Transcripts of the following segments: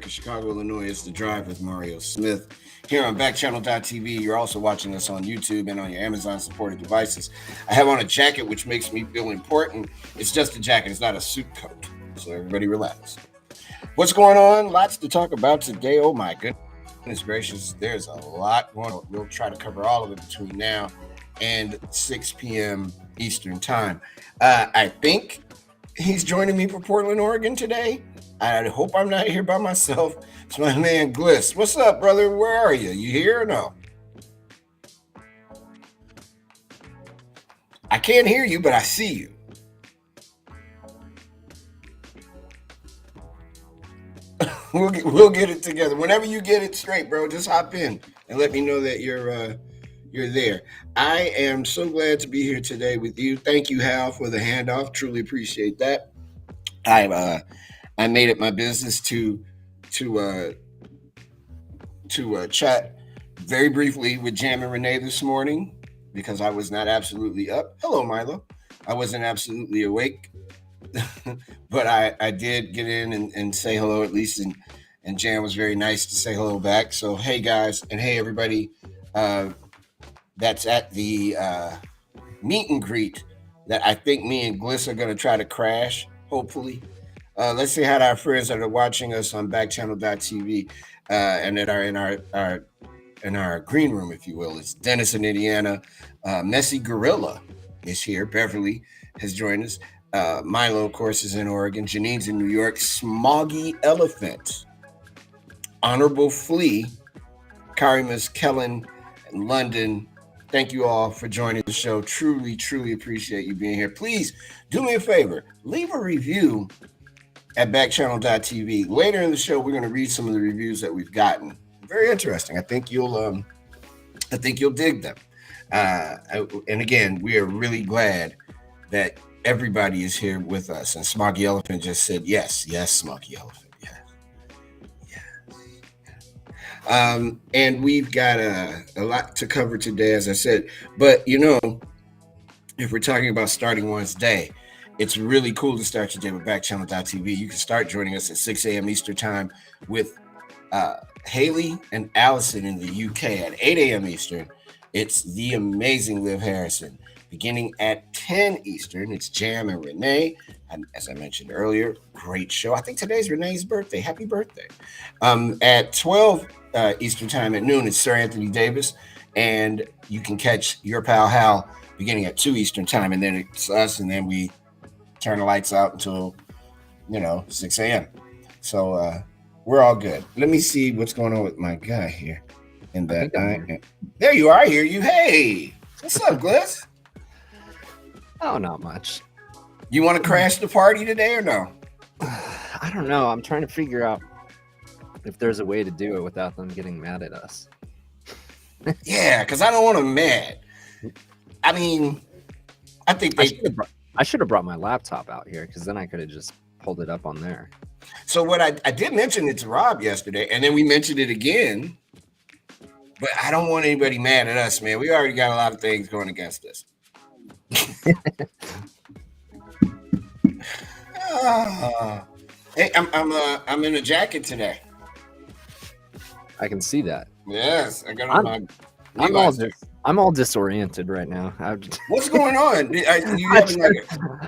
Chicago, Illinois. It's The Drive with Mario Smith. Here on Backchannel.tv, you're also watching us on YouTube and on your Amazon supported devices. I have on a jacket which makes me feel important. It's just a jacket, it's not a suit coat. So everybody relax. What's going on? Lots to talk about today. Oh my goodness gracious, there's a lot going on. We'll try to cover all of it between now and 6 p.m. Eastern Time. I think he's joining me from Portland, Oregon today. I hope I'm not here by myself. It's my man Gliss. What's up, brother? Where are you? You here or no? I can't hear you, but I see you. We'll get it together. Whenever you get it straight, bro, just hop in and let me know that you're there. I am so glad to be here today with you. Thank you, Hal, for the handoff. Truly appreciate that. I made it my business to chat very briefly with Jam and Renee this morning because I was not absolutely up. Hello, Milo. I wasn't absolutely awake, but I did get in and say hello at least, and Jam was very nice to say hello back. So hey guys, and hey everybody, that's at the meet and greet that I think me and Gliss are going to try to crash, hopefully. Let's say hi to our friends that are watching us on Backchannel.tv and that are in our green room, if you will. It's Dennis in Indiana. Messy Gorilla is here. Beverly has joined us. Milo, of course, is in Oregon. Janine's in New York. Smoggy Elephant. Honorable Flea. Karimus Kellen in London. Thank you all for joining the show. Truly, truly appreciate you being here. Please do me a favor. Leave a review at Backchannel.tv. Later in the show, we're going to read some of the reviews that we've gotten. Very interesting. I think you'll dig them. And again, we are really glad that everybody is here with us. And Smoggy Elephant just said, yes, Smoggy Elephant, yes. And we've got a lot to cover today, as I said. But, if we're talking about starting one's day, it's really cool to start your day with Backchannel.tv. You can start joining us at 6 a.m. Eastern Time with Haley and Allison in the UK at 8 a.m. Eastern. It's the amazing Liv Harrison. Beginning at 10 Eastern, it's Jam and Renee. And as I mentioned earlier, great show. I think today's Renee's birthday. Happy birthday. At 12 Eastern Time at noon, it's Sir Anthony Davis. And you can catch your pal Hal beginning at 2 Eastern Time. And then it's us, and then we turn the lights out until 6 a.m. So we're all good. Let me see what's going on with my guy here. And there you are. I hear you. Hey, what's up, Gliss? Oh, not much. You want to crash the party today or no? I don't know. I'm trying to figure out if there's a way to do it without them getting mad at us. Yeah, because I don't want them mad. I mean, I think I should have brought my laptop out here because then I could have just pulled it up on there. So what I did mention it to Rob yesterday, and then we mentioned it again. But I don't want anybody mad at us, man. We already got a lot of things going against us. Hey, I'm in a jacket today. I can see that. Yes, I got on my. I'm all disoriented right now. What's going on?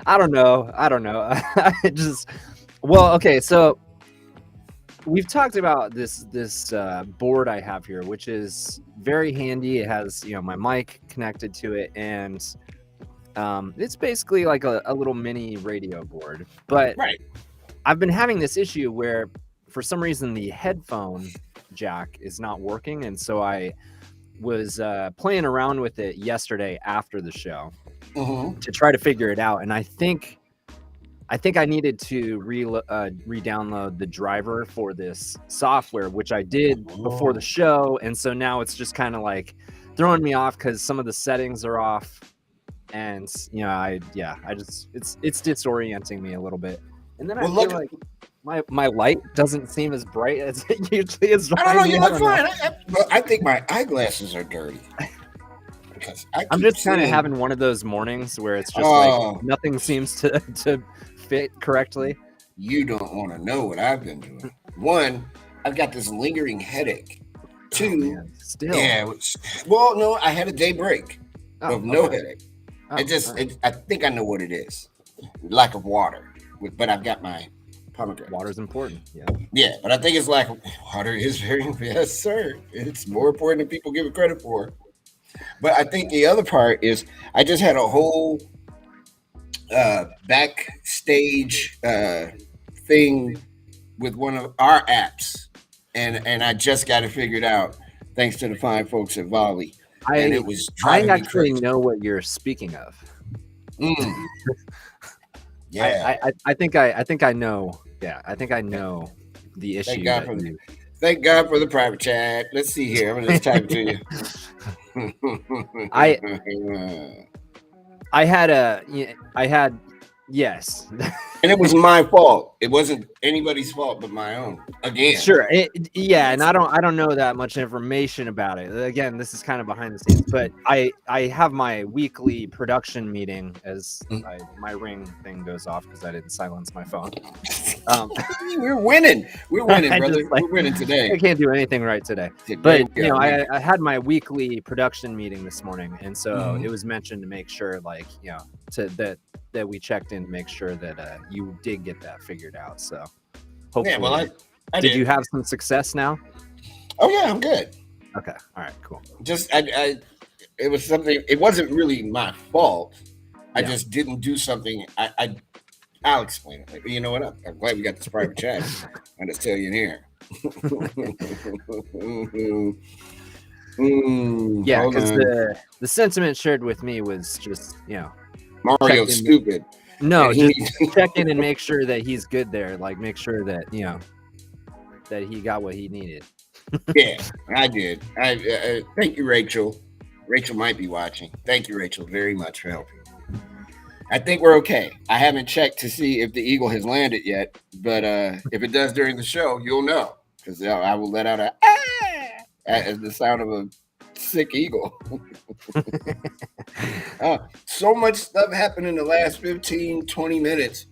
I don't know. Okay. So we've talked about this board I have here, which is very handy. It has my mic connected to it, and it's basically like a little mini radio board. But right. I've been having this issue where for some reason the headphone jack is not working, and so I was playing around with it yesterday after the show to try to figure it out, and I think I needed to re-download the driver for this software, which I did before the show, and so now it's just kind of like throwing me off because some of the settings are off, and it's disorienting me a little bit. And then I feel like my light doesn't seem as bright as it usually is. I don't know. You look fine. I think my eyeglasses are dirty. I'm just kind of having one of those mornings where it's just like nothing seems to fit correctly. You don't want to know what I've been doing. One, I've got this lingering headache. Two, man, still. well, no, I had a day break of no headache. Oh, I think I know what it is. Lack of water. But I've got my pomegranate. Water's important. Yeah, but I think it's like water is very, yes, sir. It's more important than people give it credit for. But I think the other part is I just had a whole backstage thing with one of our apps, and I just got it figured out thanks to the fine folks at Volley. And it was driving I me actually crazy. know what you're speaking of. Yeah, I think I know. Yeah, I think I know the issue. Thank God for the private chat. Let's see here. I'm gonna just type it to you. I had yes. And it was my fault. It wasn't anybody's fault but my own. Again. Sure. And I don't know that much information about it. Again, this is kind of behind the scenes, but I have my weekly production meeting as my ring thing goes off because I didn't silence my phone. We're winning. We're winning, brother. We're winning today. I can't do anything right today. But I had my weekly production meeting this morning, and so it was mentioned to make sure, like, that we checked in to make sure that you did get that figured out. So hopefully. Yeah, well, I did you have some success now? Oh yeah, I'm good. Okay. All right, cool. Just it was something, it wasn't really my fault. I just didn't do something. I'll explain it. You know what? I'm glad we got this private chat. I'll just tell you in here. Yeah, because the sentiment shared with me was just, Mario's stupid. No, just check in and make sure that he's good there. Like, make sure that that he got what he needed. Yeah, I did. I thank you, Rachel. Rachel might be watching. Thank you, Rachel, very much for helping. I think we're okay. I haven't checked to see if the eagle has landed yet, but if it does during the show, you'll know, because I will let out as the sound of a sick eagle. So much stuff happened in the last 15-20 minutes,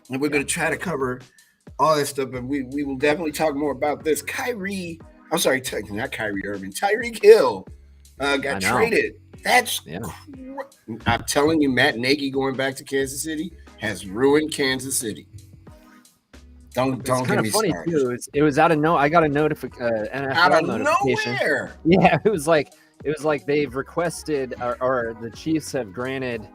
and we're going to try to cover all that stuff, but we will definitely talk more about this. not Kyrie Irving, Tyreek Hill got traded. That's I'm telling you, Matt Nagy going back to Kansas City has ruined Kansas City. Don't get me funny started. too. It was out of I got a NFL out of notification. Nowhere. Yeah, it was like they've requested or the Chiefs have granted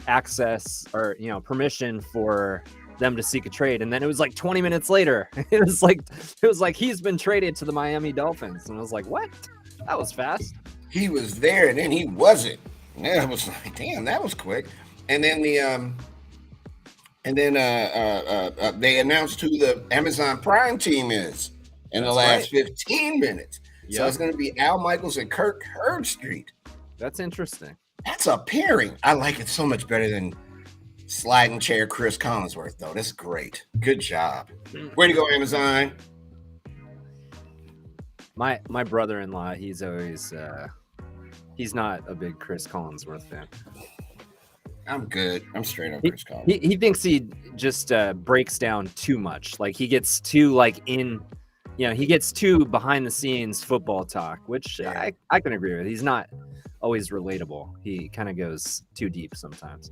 access or permission for them to seek a trade, and then it was like 20 minutes later. It was like he's been traded to the Miami Dolphins, and I was like, what? That was fast. He was there, and then he wasn't. Yeah, it was like, damn, that was quick. And then they announced who the Amazon Prime team is in the last 15 minutes. Yep. So it's going to be Al Michaels and Kirk Herbstreit. That's interesting. That's a pairing. I like it so much better than sliding chair Chris Collinsworth, though. That's great. Good job. Way to go, Amazon. My brother-in-law, he's always he's not a big Chris Collinsworth fan. I'm good. I'm straight up Chris Collinsworth. He thinks he just breaks down too much. Like he gets too he gets too behind the scenes football talk, which I can agree with. He's not always relatable. He kind of goes too deep sometimes.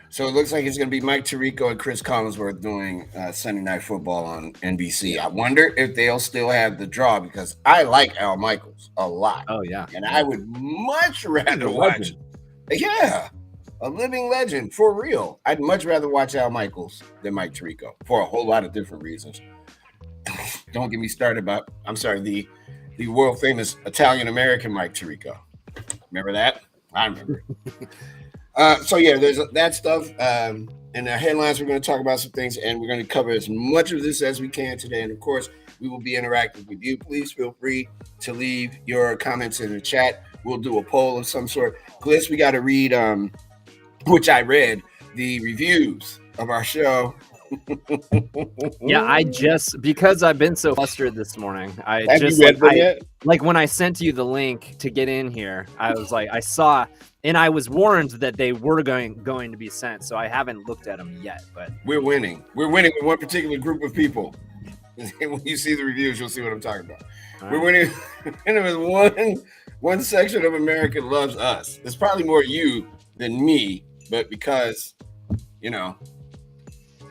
So it looks like it's going to be Mike Tirico and Chris Collinsworth doing Sunday Night Football on NBC. I wonder if they'll still have the draw, because I like Al Michaels a lot. Oh, yeah. And I would much rather watch. Yeah, a living legend, for real. I'd much rather watch Al Michaels than Mike Tirico for a whole lot of different reasons. Don't get me started about, the world famous Italian-American Mike Tirico. Remember that? I remember it. So yeah, there's that stuff. In the headlines, we're going to talk about some things, and we're going to cover as much of this as we can today. And of course, we will be interactive with you. Please feel free to leave your comments in the chat. We'll do a poll of some sort. Gliss, we got to read, which I read, the reviews of our show. Yeah, because I've been so flustered this morning. Like when I sent you the link to get in here, I was like, I saw. And I was warned that they were going to be sent, so I haven't looked at them yet. But we're winning. We're winning with one particular group of people. When you see the reviews, you'll see what I'm talking about. All We're right. winning with one section of America loves us. It's probably more you than me, but because you know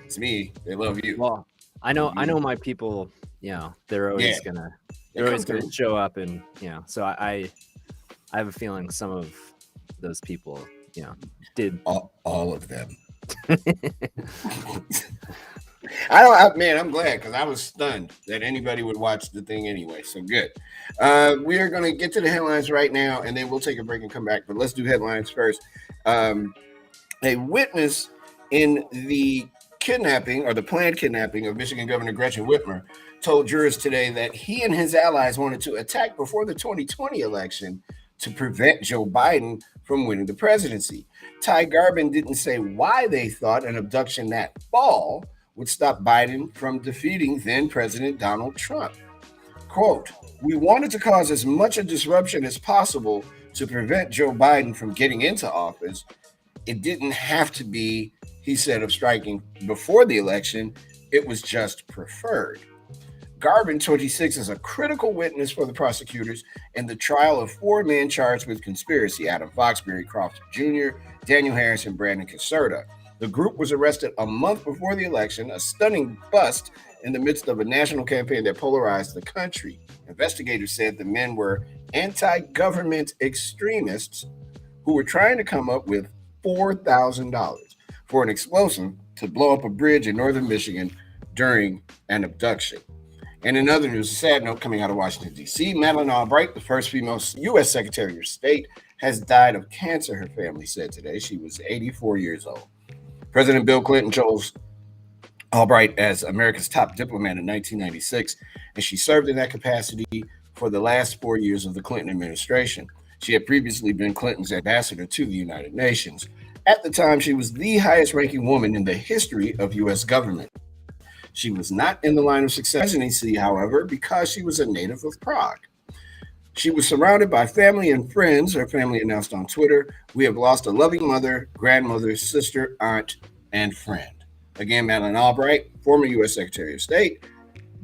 it's me, they love you. Well, I know my people. You know, they're always Yeah, gonna they they're come always gonna through. show up, and so I have a feeling some of those people did. All of them. I don't, man. I'm glad because I was stunned that anybody would watch the thing anyway. So good. We are going to get to the headlines right now, and then we'll take a break and come back. But let's do headlines first. A witness in the kidnapping or the planned kidnapping of Michigan Governor Gretchen Whitmer told jurors today that he and his allies wanted to attack before the 2020 election to prevent Joe Biden from winning the presidency. Ty Garbin didn't say why they thought an abduction that fall would stop Biden from defeating then President Donald Trump. Quote, we wanted to cause as much a disruption as possible to prevent Joe Biden from getting into office. It didn't have to be, he said, of striking before the election. It was just preferred. Garbin, 26, is a critical witness for the prosecutors in the trial of four men charged with conspiracy: Adam Fox, Barry Crawford Jr., Daniel Harris, and Brandon Caserta. The group was arrested a month before the election, a stunning bust in the midst of a national campaign that polarized the country. Investigators said the men were anti-government extremists who were trying to come up with $4,000 for an explosive to blow up a bridge in northern Michigan during an abduction. And in other news, a sad note coming out of Washington, D.C., Madeleine Albright, the first female U.S. Secretary of State, has died of cancer, her family said today. She was 84 years old. President Bill Clinton chose Albright as America's top diplomat in 1996, and she served in that capacity for the last 4 years of the Clinton administration. She had previously been Clinton's ambassador to the United Nations. At the time, she was the highest ranking woman in the history of U.S. government. She was not in the line of success in presidency, however, because she was a native of Prague. She was surrounded by family and friends. Her family announced on Twitter, we have lost a loving mother, grandmother, sister, aunt, and friend. Again, Madeleine Albright, former U.S. Secretary of State,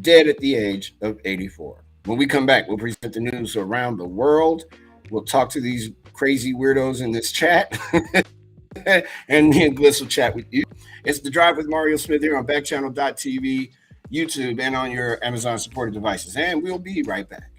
dead at the age of 84. When we come back, we'll present the news around the world. We'll talk to these crazy weirdos in this chat. And me and Gliss will chat with you. It's The Drive with Mario Smith here on Backchannel.tv, YouTube, and on your Amazon supported devices. And we'll be right back.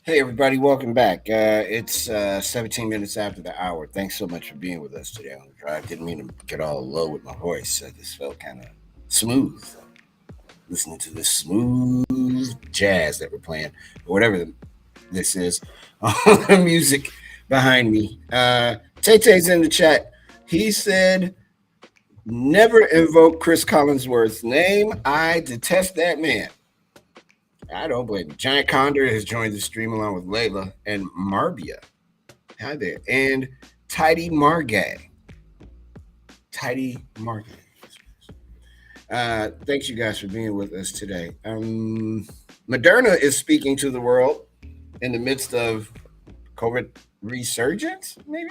Hey, everybody, welcome back. It's 17 minutes after the hour. Thanks so much for being with us today on the drive. Didn't mean to get all low with my voice. This felt kind of smooth. Listening to this smooth jazz that we're playing, or whatever this is, music behind me. Tay-Tay's in the chat. He said, never invoke Chris Collinsworth's name. I detest that man. I don't blame you. Giant Condor has joined the stream along with Layla and Marbia. Hi there. And Tidy Margay. Tidy Margay. Thanks you guys for being with us today. Moderna is speaking to the world in the midst of COVID resurgence, maybe?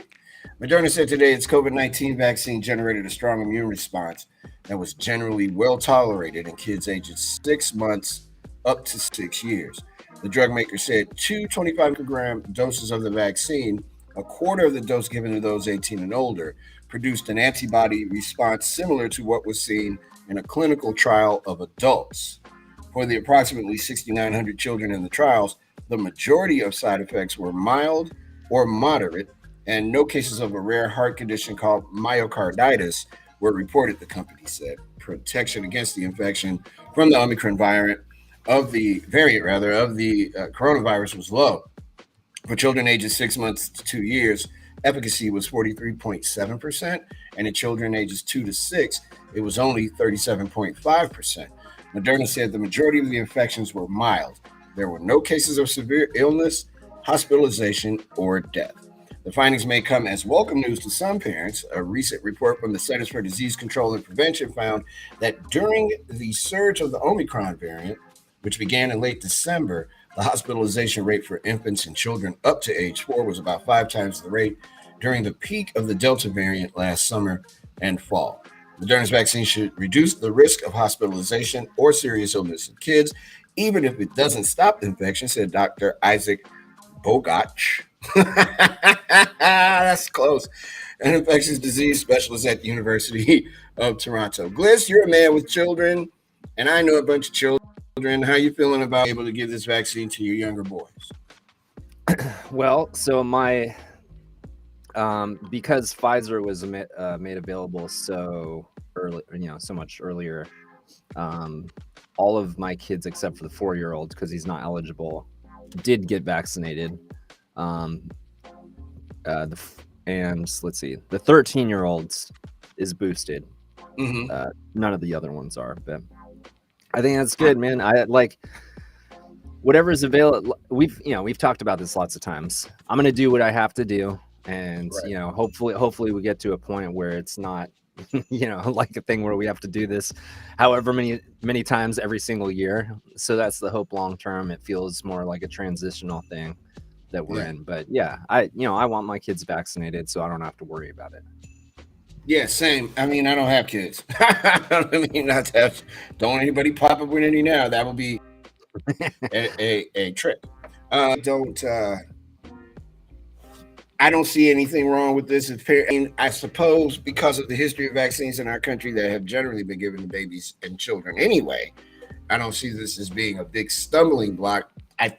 Moderna said today its COVID-19 vaccine generated a strong immune response that was generally well tolerated in kids ages 6 months up to 6 years. The drug maker said 225 microgram doses of the vaccine, a quarter of the dose given to those 18 and older, produced an antibody response similar to what was seen in a clinical trial of adults. For the approximately 6,900 children in the trials, the majority of side effects were mild or moderate, and no cases of a rare heart condition called myocarditis were reported, the company said. Protection against the infection from the Omicron variant of the coronavirus was low. For children ages 6 months to 2 years, efficacy was 43.7%, and in children ages 2 to 6, it was only 37.5%. Moderna said the majority of the infections were mild. There were no cases of severe illness, hospitalization, or death. The findings may come as welcome news to some parents. A recent report from the Centers for Disease Control and Prevention found that during the surge of the Omicron variant, which began in late December, the hospitalization rate for infants and children up to age 4 was about 5 times the rate during the peak of the Delta variant last summer and fall. Moderna's vaccine should reduce the risk of hospitalization or serious illness in kids, even if it doesn't stop the infection, said Dr. Isaac Bogach. That's close. An infectious disease specialist at the University of Toronto. Gliss, you're a man with children, and I know a bunch of children. How you feeling about able to give this vaccine to your younger boys? Well, so my because Pfizer was made available so early, so much earlier, all of my kids except for the 4-year-old, because he's not eligible, did get vaccinated. And let's see, the 13-year-olds is boosted. Mm-hmm. None of the other ones are, but I think that's good, man. I like whatever is available. We've talked about this lots of times. I'm gonna do what I have to do, and Right. hopefully we get to a point where it's not like a thing where we have to do this however many times every single year. So that's the hope long term. It feels more like a transitional thing that we're in. But yeah, I want my kids vaccinated so I don't have to worry about it. Yeah, same. I mean, I don't have kids. I mean, not to have, don't anybody pop up with any now. That would be a trick. I don't see anything wrong with this. I suppose because of the history of vaccines in our country that have generally been given to babies and children anyway, I don't see this as being a big stumbling block. I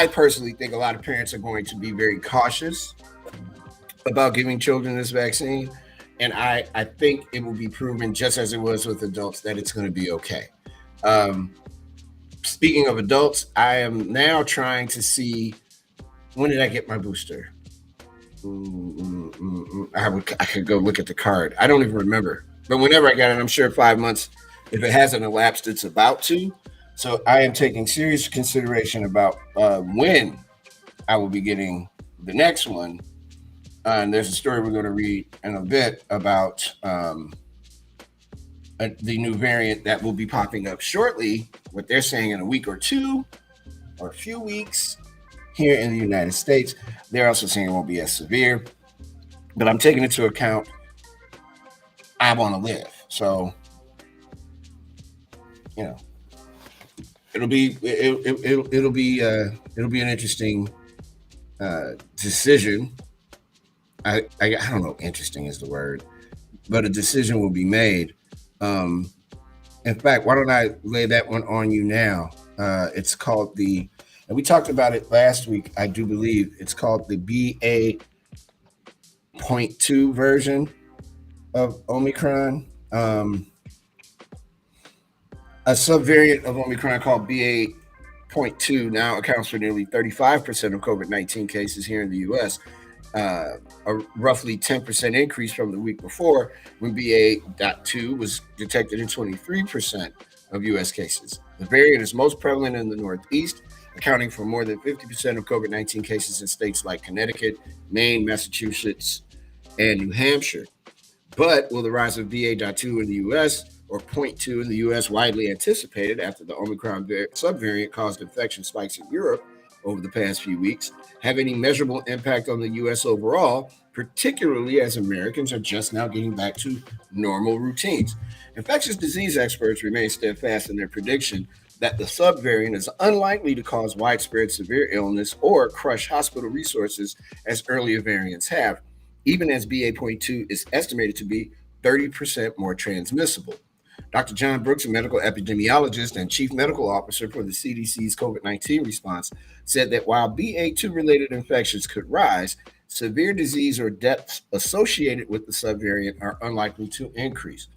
personally think a lot of parents are going to be very cautious about giving children this vaccine. And I think it will be proven, just as it was with adults, that it's going to be okay. Speaking of adults, I am now trying to see, when did I get my booster? I could go look at the card. I don't even remember. But whenever I got it, I'm sure 5 months, if it hasn't elapsed, it's about to. So I am taking serious consideration about when I will be getting the next one. And there's a story we're going to read in a bit about the new variant that will be popping up shortly. What they're saying in a week or two or a few weeks here in the United States. They're also saying it won't be as severe. But I'm taking into account I want to live. So, it'll be an interesting decision. I don't know. Interesting is the word, but a decision will be made. In fact, why don't I lay that one on you now? It's called and we talked about it last week. I do believe it's called the BA.2 version of Omicron. A subvariant of Omicron called BA .2 now accounts for nearly 35% of COVID-19 cases here in the U.S., a roughly 10% increase from the week before when BA.2 was detected in 23% of U.S. cases. The variant is most prevalent in the Northeast, accounting for more than 50% of COVID-19 cases in states like Connecticut, Maine, Massachusetts, and New Hampshire. But will the rise of BA.2 in the U.S. or .2 in the U.S. widely anticipated after the Omicron subvariant caused infection spikes in Europe over the past few weeks have any measurable impact on the U.S. overall, particularly as Americans are just now getting back to normal routines? Infectious disease experts remain steadfast in their prediction that the subvariant is unlikely to cause widespread severe illness or crush hospital resources as earlier variants have, even as BA.2 is estimated to be 30% more transmissible. Dr. John Brooks, a medical epidemiologist and chief medical officer for the CDC's COVID-19 response, said that while BA.2 related infections could rise, severe disease or deaths associated with the subvariant are unlikely to increase.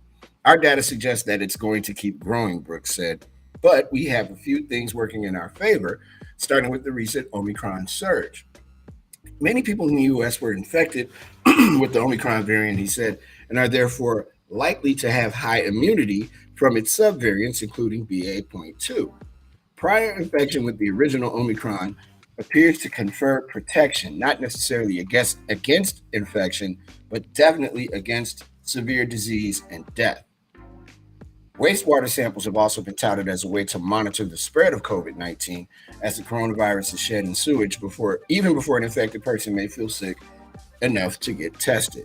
Our data suggests that it's going to keep growing, Brooks said, but we have a few things working in our favor, starting with the recent Omicron surge. Many people in the U.S. were infected with the Omicron variant, he said, and are therefore likely to have high immunity from its subvariants, including BA.2. Prior infection with the original Omicron appears to confer protection, not necessarily against infection, but definitely against severe disease and death. Wastewater samples have also been touted as a way to monitor the spread of COVID-19, as the coronavirus is shed in sewage even before an infected person may feel sick enough to get tested.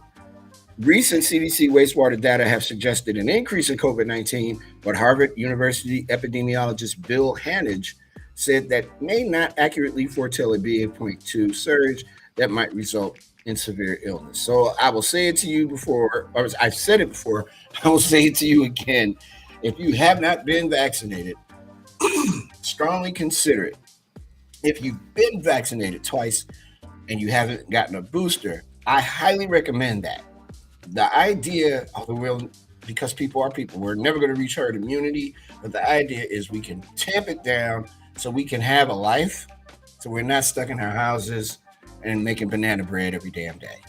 Recent CDC wastewater data have suggested an increase in COVID-19, but Harvard University epidemiologist Bill Hanage said that may not accurately foretell a BA.2 surge that might result in severe illness. So I will say it to you before, or I've said it before, I will say it to you again. If you have not been vaccinated, strongly consider it. If you've been vaccinated twice and you haven't gotten a booster, I highly recommend that. The idea of the will, because people are people, we're never going to reach herd immunity, but the idea is we can tamp it down so we can have a life, so we're not stuck in our houses and making banana bread every damn day.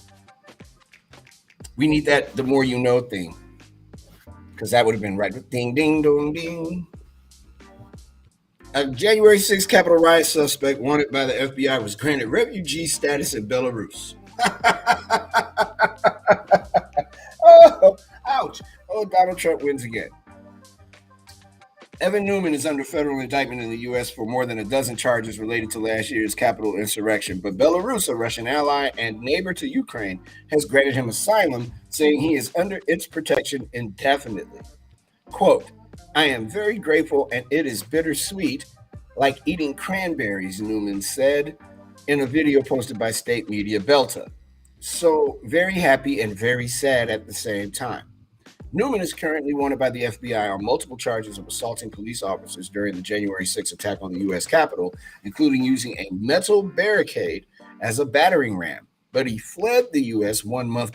We need that the more you know thing, because that would have been right. Ding, ding, dong, ding. A January 6th Capitol riot suspect wanted by the FBI was granted refugee status in Belarus. Oh, ouch. Oh, Donald Trump wins again. Evan Newman is under federal indictment in the U.S. for more than a dozen charges related to last year's Capitol insurrection, but Belarus, a Russian ally and neighbor to Ukraine, has granted him asylum, saying he is under its protection indefinitely. Quote, "I am very grateful and it is bittersweet, like eating cranberries," Newman said in a video posted by state media Belta. So very happy and very sad at the same time. Newman is currently wanted by the FBI on multiple charges of assaulting police officers during the January 6th attack on the U.S. Capitol, including using a metal barricade as a battering ram. But he fled the U.S. 1 month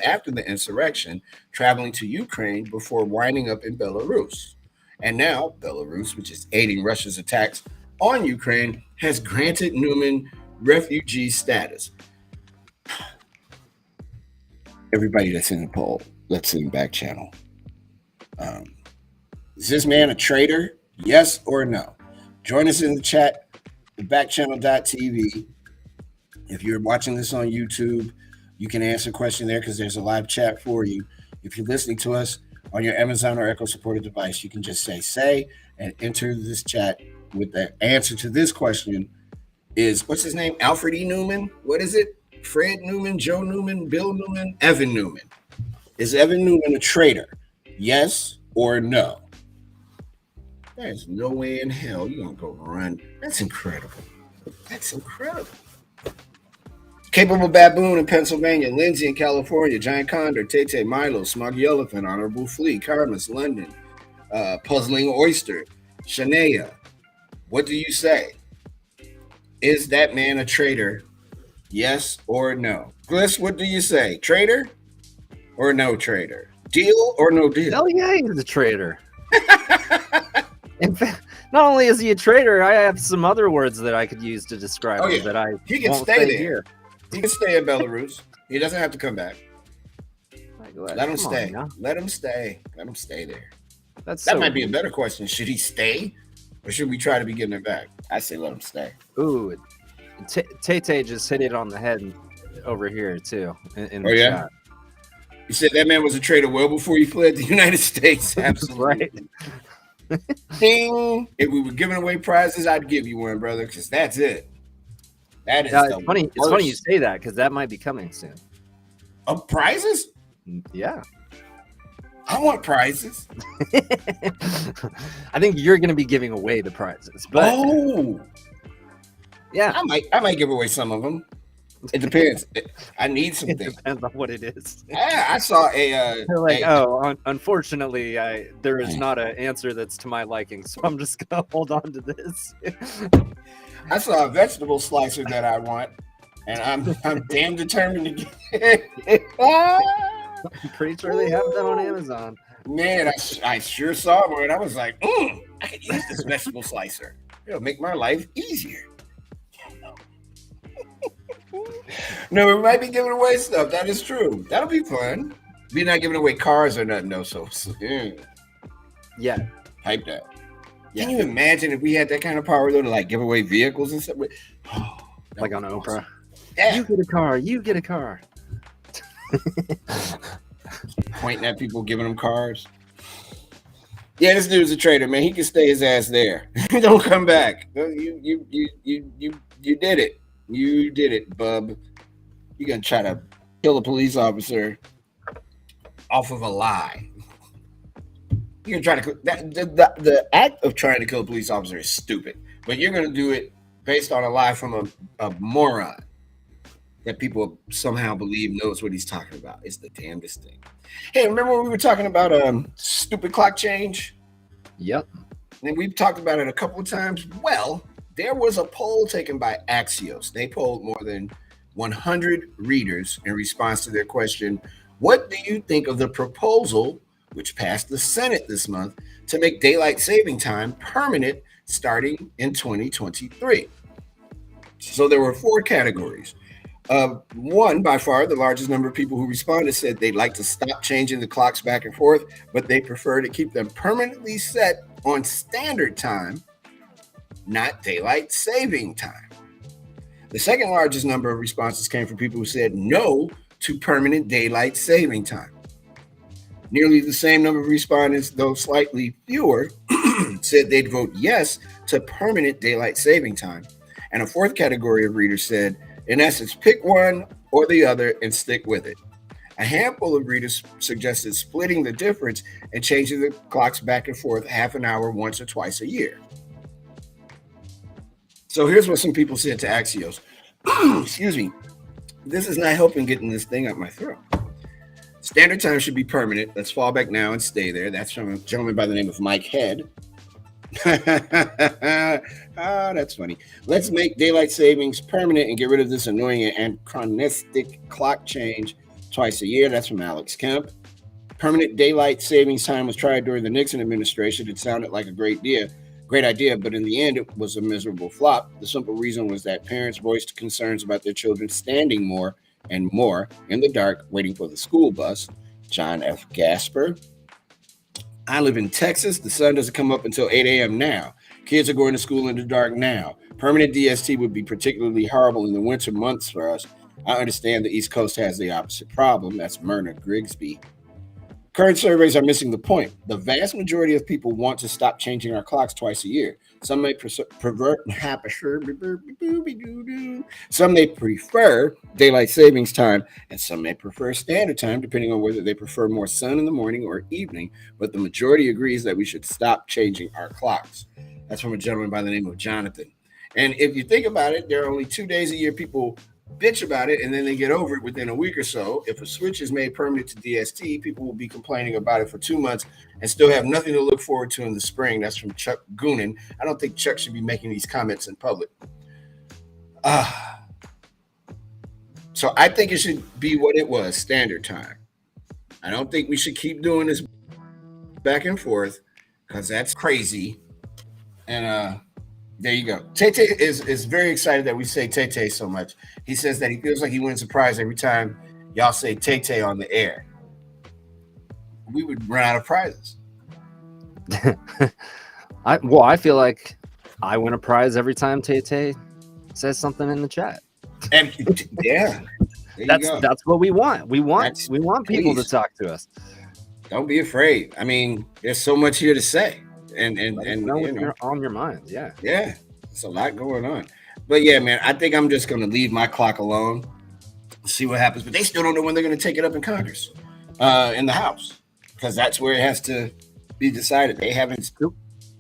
after the insurrection, traveling to Ukraine before winding up in Belarus. And now, Belarus, which is aiding Russia's attacks on Ukraine, has granted Newman refugee status. Everybody that's in the poll, that's in Backchannel. Is this man a traitor? Yes or no? Join us in the chat at backchannel.tv. If you're watching this on YouTube, you can answer a question there because there's a live chat for you. If you're listening to us on your Amazon or Echo supported device, you can just say and enter this chat with the answer to this question is, what's his name? Alfred E. Newman? What is it? Fred Newman, Joe Newman, Bill Newman, Evan Newman. Is Evan Newman a traitor? Yes or no? There's no way in hell you're going to go run. That's incredible. That's incredible. Capable Baboon in Pennsylvania, Lindsay in California, Giant Condor, Tete, Milo, Smoggy Elephant, Honorable Flea, Carmus, London, Puzzling Oyster, Shania. What do you say? Is that man a traitor? Yes or no? Gliss, what do you say? Traitor or no traitor? Deal or no deal? Hell yeah, he's a traitor. In fact, not only is he a traitor, I have some other words that I could use to describe him that I he can won't stay say there. here. He can stay in Belarus. He doesn't have to come back. Let him Come stay. on now. Let him stay. Let him stay there. That might be a better question. Should he stay, or should we try to be getting him back? I say let him stay. Ooh, Tay just hit it on the head over here too in the chat. You said that man was a traitor well before he fled the United States. Absolutely. Right. Ding! If we were giving away prizes, I'd give you one, brother, because that's it. That is it's funny. It's funny you say that because that might be coming soon. Prizes? Yeah. I want prizes. I think you're going to be giving away the prizes, but yeah, I might give away some of them. It depends. I need some things. Depends on what it is. I saw a. They're like, unfortunately, there is not an answer that's to my liking, so I'm just gonna hold on to this. I saw a vegetable slicer that I want, and I'm damn determined to get it. I'm pretty sure they have that on Amazon. Man, I sure saw one. I was like, I could use this vegetable slicer. It'll make my life easier. No, we might be giving away stuff. That is true. That'll be fun. We're not giving away cars or nothing, though. So yeah, hype that. Yeah. Can you imagine if we had that kind of power though to like give away vehicles and stuff? Like on Oprah. Awesome. Yeah. You get a car. You get a car. Pointing at people, giving them cars. Yeah, this dude's a traitor, man. He can stay his ass there. Don't come back. You did it. You did it, bub. You're gonna try to kill a police officer off of a lie. You're gonna try to the act of trying to kill a police officer is stupid, but you're gonna do it based on a lie from a moron that people somehow believe knows what he's talking about. It's the damnedest thing. Hey, remember when we were talking about stupid clock change? Yep. And we've talked about it a couple of times. Well, there was a poll taken by Axios. They polled more than 100 readers in response to their question, what do you think of the proposal, which passed the Senate this month, to make daylight saving time permanent starting in 2023? So there were 4 categories. One, by far, the largest number of people who responded said they'd like to stop changing the clocks back and forth, but they prefer to keep them permanently set on standard time, not daylight saving time. The second largest number of responses came from people who said no to permanent daylight saving time. Nearly the same number of respondents, though slightly fewer, said they'd vote yes to permanent daylight saving time. And a fourth category of readers said, in essence, pick one or the other and stick with it. A handful of readers suggested splitting the difference and changing the clocks back and forth half an hour once or twice a year. So here's what some people said to Axios. Excuse me. This is not helping getting this thing up my throat. Standard time should be permanent. Let's fall back now and stay there. That's from a gentleman by the name of Mike Head. That's funny. Let's make daylight savings permanent and get rid of this annoying and anachronistic clock change twice a year. That's from Alex Kemp. Permanent daylight savings time was tried during the Nixon administration. It sounded like a great idea, but in the end, it was a miserable flop. The simple reason was that parents voiced concerns about their children standing more and more in the dark waiting for the school bus. John F. Gasper. I live in Texas. The sun doesn't come up until 8 a.m. now. Kids are going to school in the dark now. Permanent DST would be particularly horrible in the winter months for us. I understand the East Coast has the opposite problem. That's Myrna Grigsby. Current surveys are missing the point. The vast majority of people want to stop changing our clocks twice a year. Some may prefer daylight savings time, and some may prefer standard time, depending on whether they prefer more sun in the morning or evening. But the majority agrees that we should stop changing our clocks. That's from a gentleman by the name of Jonathan. And if you think about it, there are only 2 days a year people bitch about it, and then they get over it within a week or so. If a switch is made permanent to DST, people will be complaining about it for 2 months and still have nothing to look forward to in the spring. That's from Chuck Goonan. I don't think Chuck should be making these comments in public. So I think it should be what it was, standard time. I don't think we should keep doing this back and forth because that's crazy. And there you go. Tay Tay is very excited that we say Tay Tay so much. He says that he feels like he wins a prize every time y'all say Tay Tay on the air. We would run out of prizes. I feel like I win a prize every time Tay Tay says something in the chat. And yeah, that's what we want. We want people to talk to us. Don't be afraid. I mean, there's so much here to say, and on your mind. Yeah, it's a lot going on. But yeah, man, I think I'm just gonna leave my clock alone, see what happens. But they still don't know when they're gonna take it up in Congress, in the House, because that's where it has to be decided. They haven't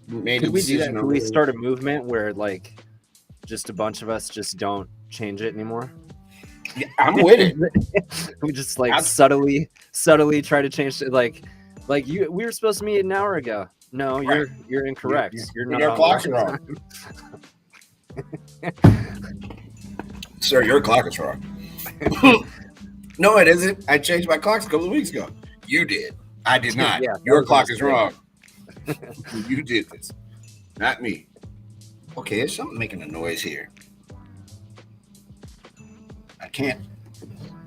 made a decision. Could we start a movement where like just a bunch of us just don't change it anymore? Yeah, I'm with it. We just like subtly try to change it. Like we were supposed to meet an hour ago. No, you're incorrect. You're not. Your clock's wrong. Sir, your clock is wrong. No, it isn't. I changed my clocks a couple of weeks ago. You did. I did not. Yeah, your clock is wrong. You did this, not me. Okay, there's something making a noise here. I can't.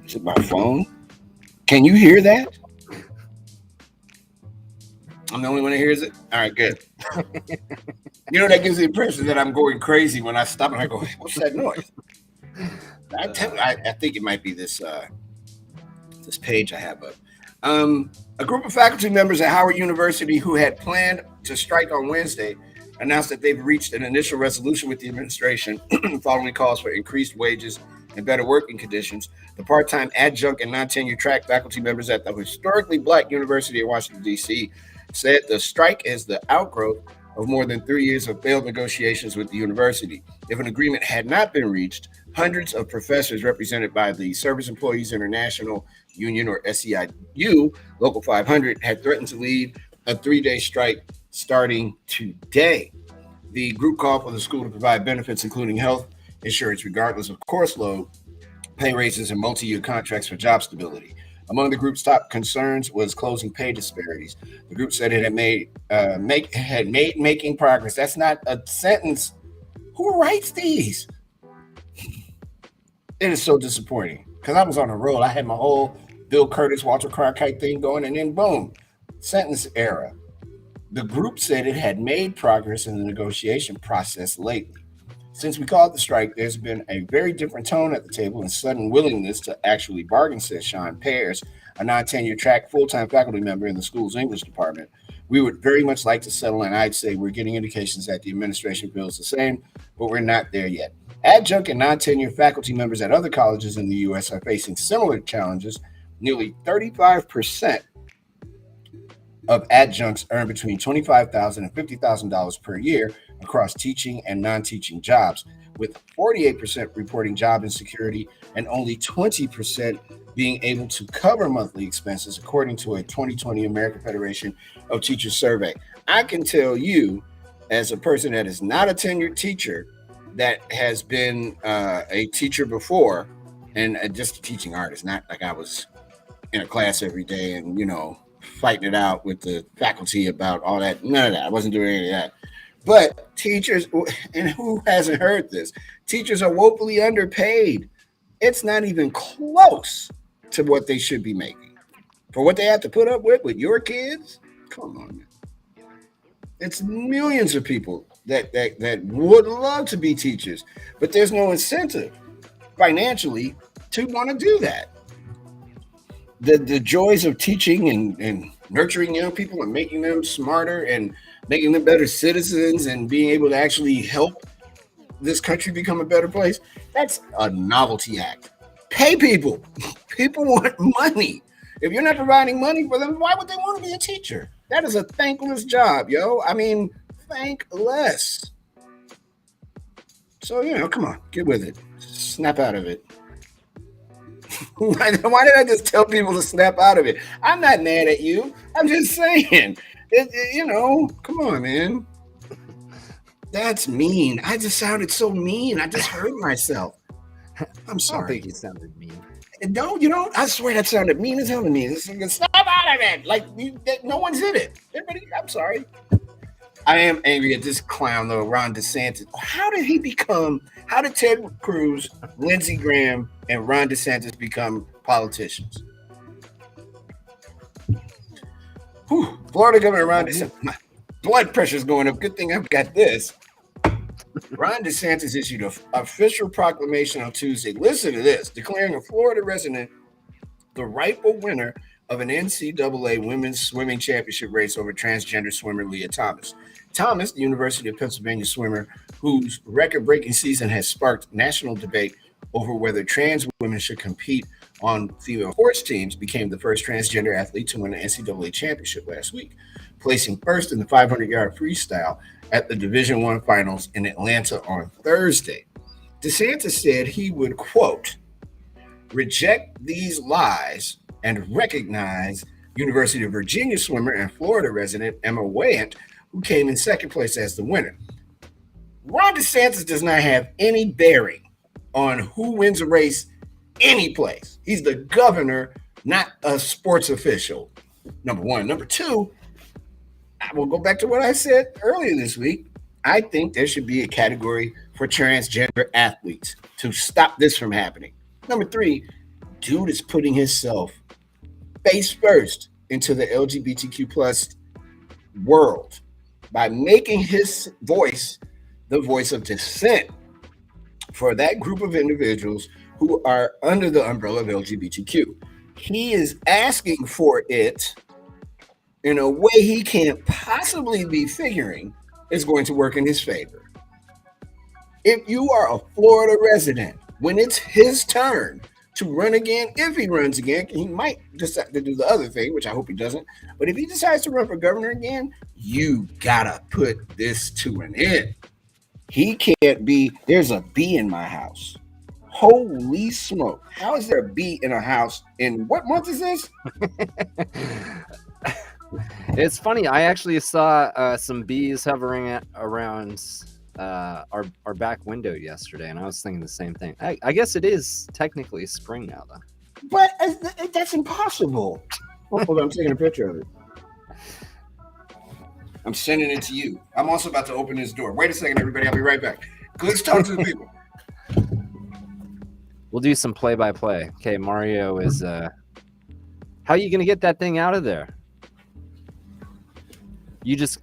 Is it my phone? Can you hear that? I'm the only one that hears it? All right, good. You know, that gives the impression that I'm going crazy when I stop and I go, what's that noise? I think it might be this page I have up. A group of faculty members at Howard University who had planned to strike on Wednesday announced that they've reached an initial resolution with the administration following calls for increased wages and better working conditions. The part-time adjunct and non-tenure track faculty members at the historically Black University of Washington, D.C. said the strike is the outgrowth of more than 3 years of failed negotiations with the university. If an agreement had not been reached, hundreds of professors represented by the Service Employees International Union, or SEIU, Local 500, had threatened to lead a 3-day strike starting today. The group called for the school to provide benefits, including health insurance, regardless of course load, pay raises, and multi-year contracts for job stability. Among the group's top concerns was closing pay disparities. The group said it had made making progress. That's not a sentence. Who writes these? It is so disappointing because I was on a roll. I had my whole Bill Curtis, Walter Cronkite thing going, and then boom, sentence error. The group said it had made progress in the negotiation process lately. Since we called the strike, there's been a very different tone at the table and sudden willingness to actually bargain, says Sean Pears, a non-tenure track full-time faculty member in the school's English department. We would very much like to settle, and I'd say we're getting indications that the administration feels the same, but we're not there yet. Adjunct and non-tenure faculty members at other colleges in the U.S. are facing similar challenges. Nearly 35% of adjuncts earn between $25,000 and $50,000 per year across teaching and non-teaching jobs, with 48% reporting job insecurity and only 20% being able to cover monthly expenses, according to a 2020 American Federation of Teachers survey. I can tell you, as a person that is not a tenured teacher, that has been a teacher before, and just a teaching artist, not like I was in a class every day and, fighting it out with the faculty about all that. None of that. I wasn't doing any of that. But teachers, and who hasn't heard this? Teachers are woefully underpaid. It's not even close to what they should be making for what they have to put up with your kids. Come on, man. It's millions of people that would love to be teachers, but there's no incentive financially to want to do that. The joys of teaching and nurturing young people and making them smarter and making them better citizens and being able to actually help this country become a better place, that's a novelty act. Pay people. People want money. If you're not providing money for them, why would they want to be a teacher? That is a thankless job, yo. I mean, thankless. So, come on, get with it. Snap out of it. Why did I just tell people to snap out of it? I'm not mad at you. I'm just saying, come on, man. That's mean. I just sounded so mean. I just hurt myself. I'm sorry. I don't think you sounded mean. No, you don't. I swear that sounded mean as hell to me. Snap out of it. Like, no one's in it. Everybody, I'm sorry. I am angry at this clown though, Ron DeSantis. How did Ted Cruz, Lindsey Graham, and Ron DeSantis become politicians? Whew, Florida Governor Ron DeSantis. My blood pressure's going up. Good thing I've got this. Ron DeSantis issued an official proclamation on Tuesday. Listen to this, declaring a Florida resident the rightful winner of an NCAA women's swimming championship race over transgender swimmer Leah Thomas. Thomas, the University of Pennsylvania swimmer, whose record-breaking season has sparked national debate over whether trans women should compete on female horse teams, became the first transgender athlete to win an NCAA championship last week, placing first in the 500-yard freestyle at the Division I finals in Atlanta on Thursday. DeSantis said he would, quote, reject these lies and recognize University of Virginia swimmer and Florida resident Emma Weyant, who came in second place as the winner. Ron DeSantis does not have any bearing on who wins a race any place. He's the governor, not a sports official, number one. Number two, I will go back to what I said earlier this week. I think there should be a category for transgender athletes to stop this from happening. Number three, dude is putting himself face first into the LGBTQ plus world by making his voice the voice of dissent for that group of individuals who are under the umbrella of LGBTQ. He is asking for it in a way he can't possibly be figuring is going to work in his favor. If you are a Florida resident, when it's his turn to run again, if he runs again, he might decide to do the other thing, which I hope he doesn't. But if he decides to run for governor again, you gotta put this to an end. He can't be, there's a bee in my house. Holy smoke. How is there a bee in a house? In what month is this? It's funny. I actually saw some bees hovering around our back window yesterday, and I was thinking the same thing. I guess it is technically spring now, though. But that's impossible. Hold on, I'm taking a picture of it. I'm sending it to you. I'm also about to open this door. Wait a second, everybody. I'll be right back. Let's talk to the people. We'll do some play-by-play. Okay, Mario is... how are you going to get that thing out of there? You just...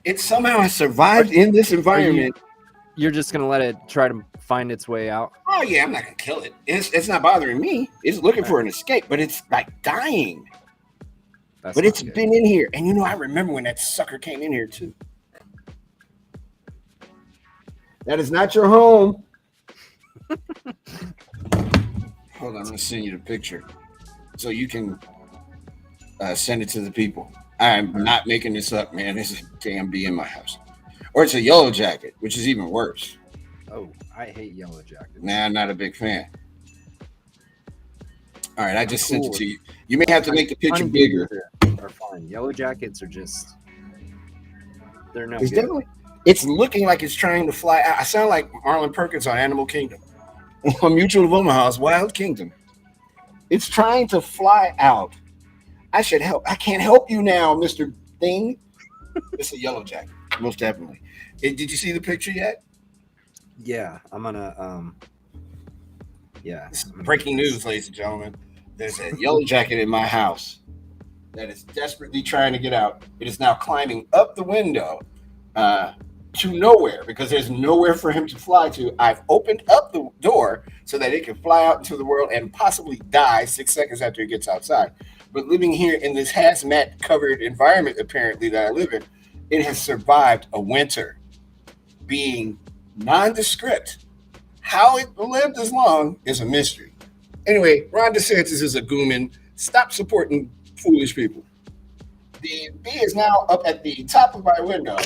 It somehow has survived in this environment. You're just going to let it try to find its way out? Oh, yeah, I'm not going to kill it. It's not bothering me. It's looking for an escape, but it's like dying. But it's been in here. And I remember when that sucker came in here too. That is not your home. Hold on, I'm going to send you the picture so you can send it to the people. I'm not making this up, man. This is a damn bee in my house. Or it's a yellow jacket, which is even worse. Oh, I hate yellow jackets. Nah, I'm not a big fan. All right, I just sent it to you. You may have to make the picture bigger. Are fine. Yellow jackets are just... They're no It's good. definitely... It's looking like it's trying to fly out. I sound like Marlon Perkins on Animal Kingdom. On Mutual of Omaha's Wild Kingdom. It's trying to fly out. I should help. I can't help you now, Mr. Thing. It's a yellow jacket, most definitely. Did you see the picture yet? Yeah, I'm gonna Breaking news, ladies and gentlemen. There's a yellow jacket in my house that is desperately trying to get out. It is now climbing up the window to nowhere because there's nowhere for him to fly to. I've opened up the door so that it can fly out into the world and possibly die 6 seconds after it gets outside. But living here in this hazmat covered environment, apparently, that I live in, it has survived a winter being nondescript. How it lived as long is a mystery. Anyway, Ron DeSantis is a gooman. Stop supporting foolish people. The bee is now up at the top of my window.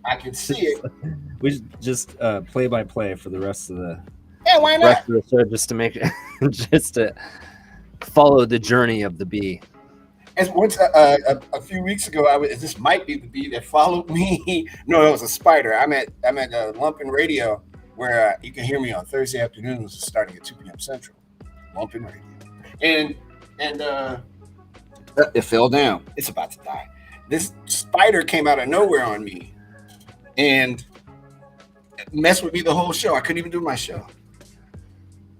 I can see it. We should just play by play for the rest of the Yeah, why not? rest of the show, just to make it, just to follow the journey of the bee. As once a few weeks ago, this might be the bee that followed me. No, it was a spider. I'm at Lumpin' Radio, where you can hear me on Thursday afternoons, starting at 2 p.m. Central. Lumpin' Radio, and it fell down. It's about to die. this spider came out of nowhere on me and messed with me the whole show. I couldn't even do my show.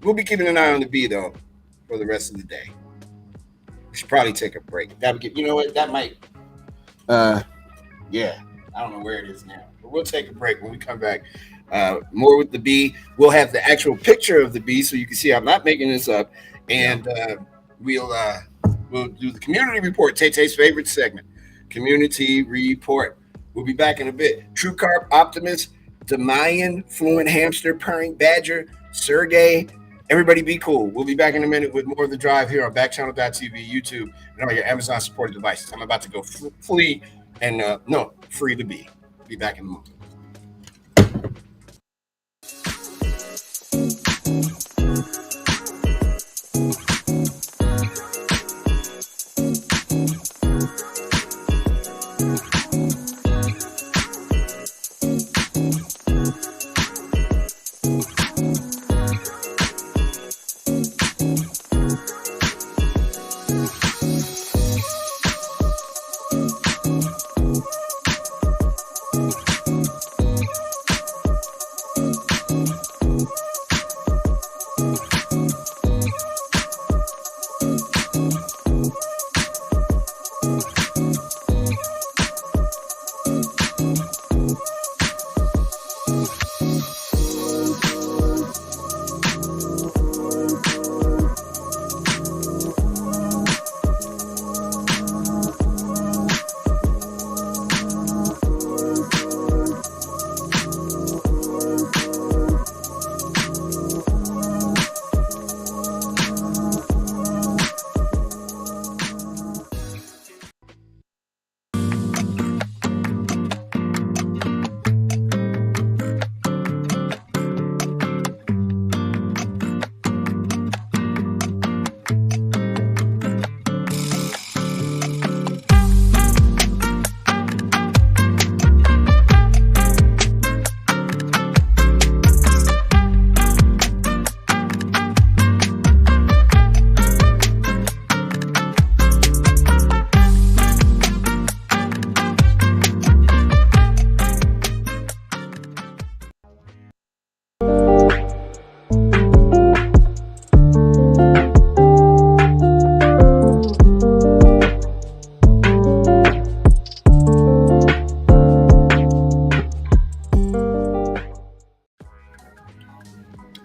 We'll be keeping an eye on the bee though for the rest of the day. We should probably take a break. That would get, you know what? That might. Yeah, I don't know where it is now, but we'll take a break. When we come back, more with the bee. We'll have the actual picture of the bee so you can see I'm not making this up, and we'll do the community report. Tay-Tay's favorite segment, community report. We'll be back in a bit. True Carp Optimist, Demayan, Fluent Hamster, Purring Badger, Sergey. Everybody be cool. We'll be back in a minute with more of The Drive here on Backchannel.tv, YouTube, and all your Amazon supported devices. I'm about to go free to be. Be back in a moment.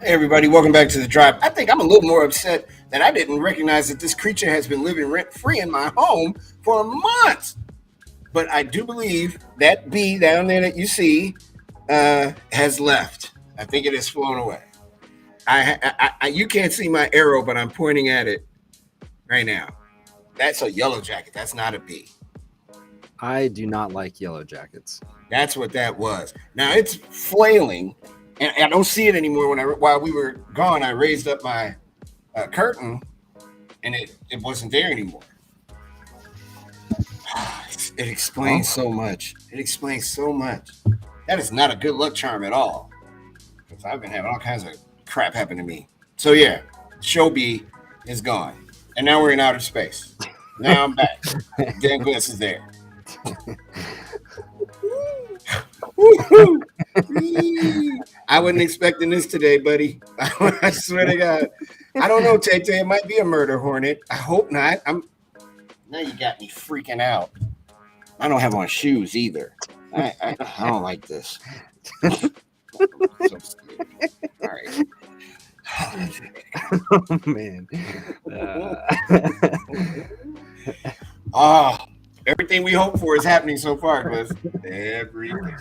Everybody, welcome back to The Drive. I think I'm a little more upset that I didn't recognize that this creature has been living rent-free in my home for months. But I do believe that bee down there that you see has left. I think it has flown away. You can't see my arrow, but I'm pointing at it right now. That's a yellow jacket. That's not a bee. I do not like yellow jackets. That's what that was. Now it's flailing. And I don't see it anymore. While we were gone, I raised up my curtain, and it wasn't there anymore. It explains so much. It explains so much. That is not a good luck charm at all. Because I've been having all kinds of crap happen to me. So yeah, Shobi is gone, and now we're in outer space. Now I'm back. Dan Glass is there. I wasn't expecting this today, buddy. I swear to God. I don't know, Tay-Tay. It might be a murder hornet. I hope not. Now you got me freaking out. I don't have on shoes either. I don't like this. So scared. All right. Oh man. Everything we hope for is happening so far, Gliss. Everything.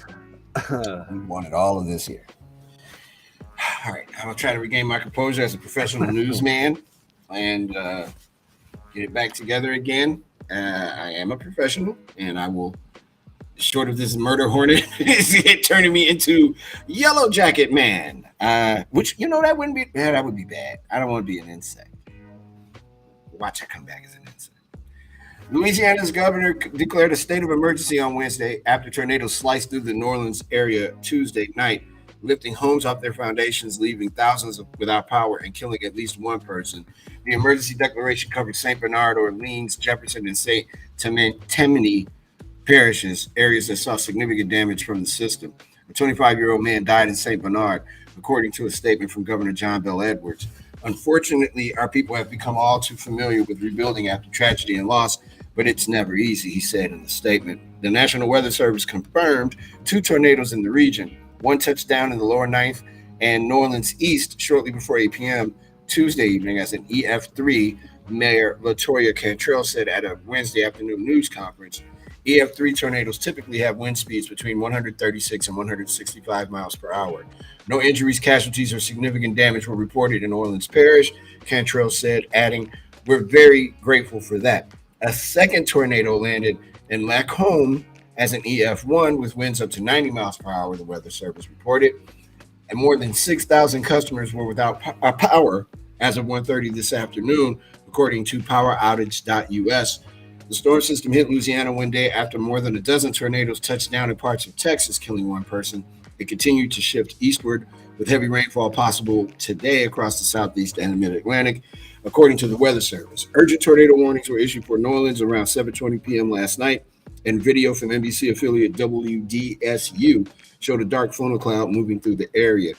We wanted all of this here. All right, I'm gonna try to regain my composure as a professional newsman and get it back together again. I am a professional, and I will. Short of this murder hornet is it turning me into Yellow Jacket Man, which that wouldn't be. Yeah, that would be bad. I don't want to be an insect. Watch I come back as an insect. Louisiana's governor declared a state of emergency on Wednesday after tornadoes sliced through the New Orleans area Tuesday night, lifting homes off their foundations, leaving thousands without power and killing at least one person. The emergency declaration covered St. Bernard, Orleans, Jefferson, and St. Tammany parishes, areas that saw significant damage from the system. A 25-year-old man died in St. Bernard, according to a statement from Governor John Bell Edwards. Unfortunately, our people have become all too familiar with rebuilding after tragedy and loss, but it's never easy, he said in the statement. The National Weather Service confirmed 2 tornadoes in the region. One touched down in the lower ninth and New Orleans East shortly before 8 p.m. Tuesday evening as an EF3, Mayor Latoya Cantrell said at a Wednesday afternoon news conference. EF3 tornadoes typically have wind speeds between 136 and 165 miles per hour. No injuries, casualties, or significant damage were reported in Orleans Parish, Cantrell said, adding, "We're very grateful for that." A second tornado landed in Lacombe as an EF1 with winds up to 90 miles per hour, the Weather Service reported. And more than 6,000 customers were without power as of 1:30 this afternoon, according to poweroutage.us. The storm system hit Louisiana one day after more than a dozen tornadoes touched down in parts of Texas, killing one person. It continued to shift eastward with heavy rainfall possible today across the southeast and the mid-Atlantic, according to the Weather Service. Urgent tornado warnings were issued for New Orleans around 7:20 p.m. last night, and video from NBC affiliate WDSU showed a dark funnel cloud moving through the area.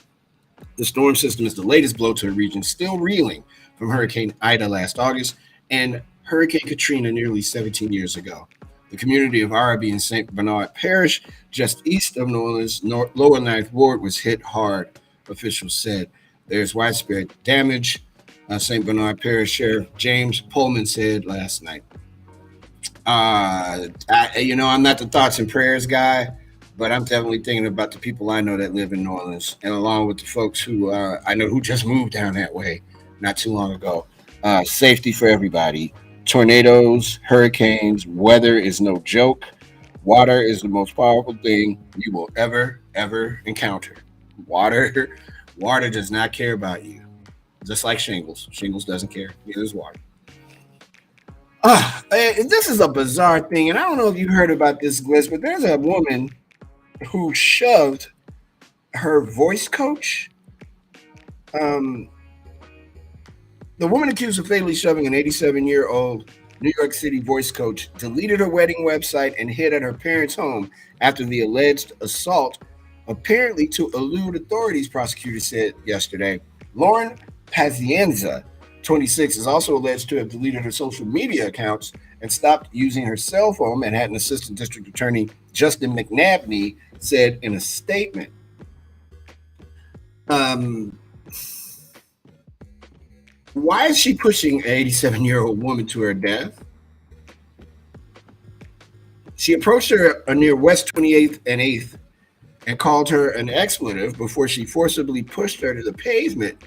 The storm system is the latest blow to the region, still reeling from Hurricane Ida last August and Hurricane Katrina nearly 17 years ago. The community of Arabi in St. Bernard Parish, just east of New Orleans, lower Ninth Ward, was hit hard, officials said. There's widespread damage, St. Bernard Parish Sheriff James Pullman said last night. I'm not the thoughts and prayers guy, but I'm definitely thinking about the people I know that live in New Orleans, and along with the folks who I know who just moved down that way not too long ago. Safety for everybody. Tornadoes, hurricanes, weather is no joke. Water is the most powerful thing you will ever encounter. Water does not care about you. Just like shingles. Shingles doesn't care. Neither does water. This is a bizarre thing, and I don't know if you heard about this, Gliss, but there's a woman who shoved her voice coach. The woman accused of fatally shoving an 87-year-old New York City voice coach deleted her wedding website and hid at her parents' home after the alleged assault, apparently to elude authorities, prosecutors said yesterday. Lauren Pazienza, 26, is also alleged to have deleted her social media accounts and stopped using her cell phone, Manhattan Assistant District Attorney Justin McNabney said in a statement. Why is she pushing an 87-year-old woman to her death? She approached her near West 28th and 8th and called her an expletive before she forcibly pushed her to the pavement,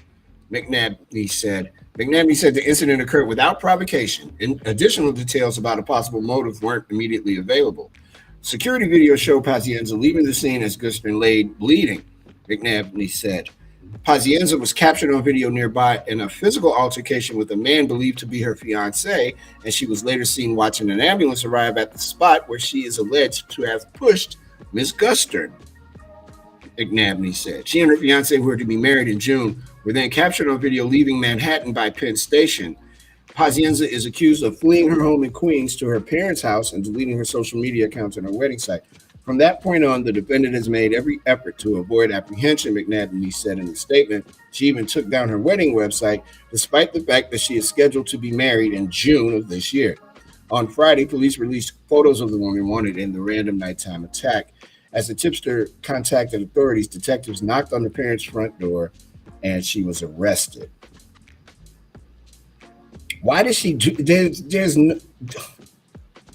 McNabney said. McNabney said the incident occurred without provocation, and additional details about a possible motive weren't immediately available. Security video showed Pazienza leaving the scene as Gustin lay bleeding, McNabney said. Pazienza was captured on video nearby in a physical altercation with a man believed to be her fiancé, and she was later seen watching an ambulance arrive at the spot where she is alleged to have pushed Ms. Gustin, McNabney said. She and her fiancé, who were to be married in June, were then captured on video leaving Manhattan by Penn Station. Pazienza is accused of fleeing her home in Queens to her parents' house and deleting her social media accounts and her wedding site. From that point on, the defendant has made every effort to avoid apprehension, McNabney said in a statement. She even took down her wedding website, despite the fact that she is scheduled to be married in June of this year. On Friday, police released photos of the woman wanted in the random nighttime attack. As the tipster contacted authorities, detectives knocked on the parents' front door, and she was arrested. Why did she do?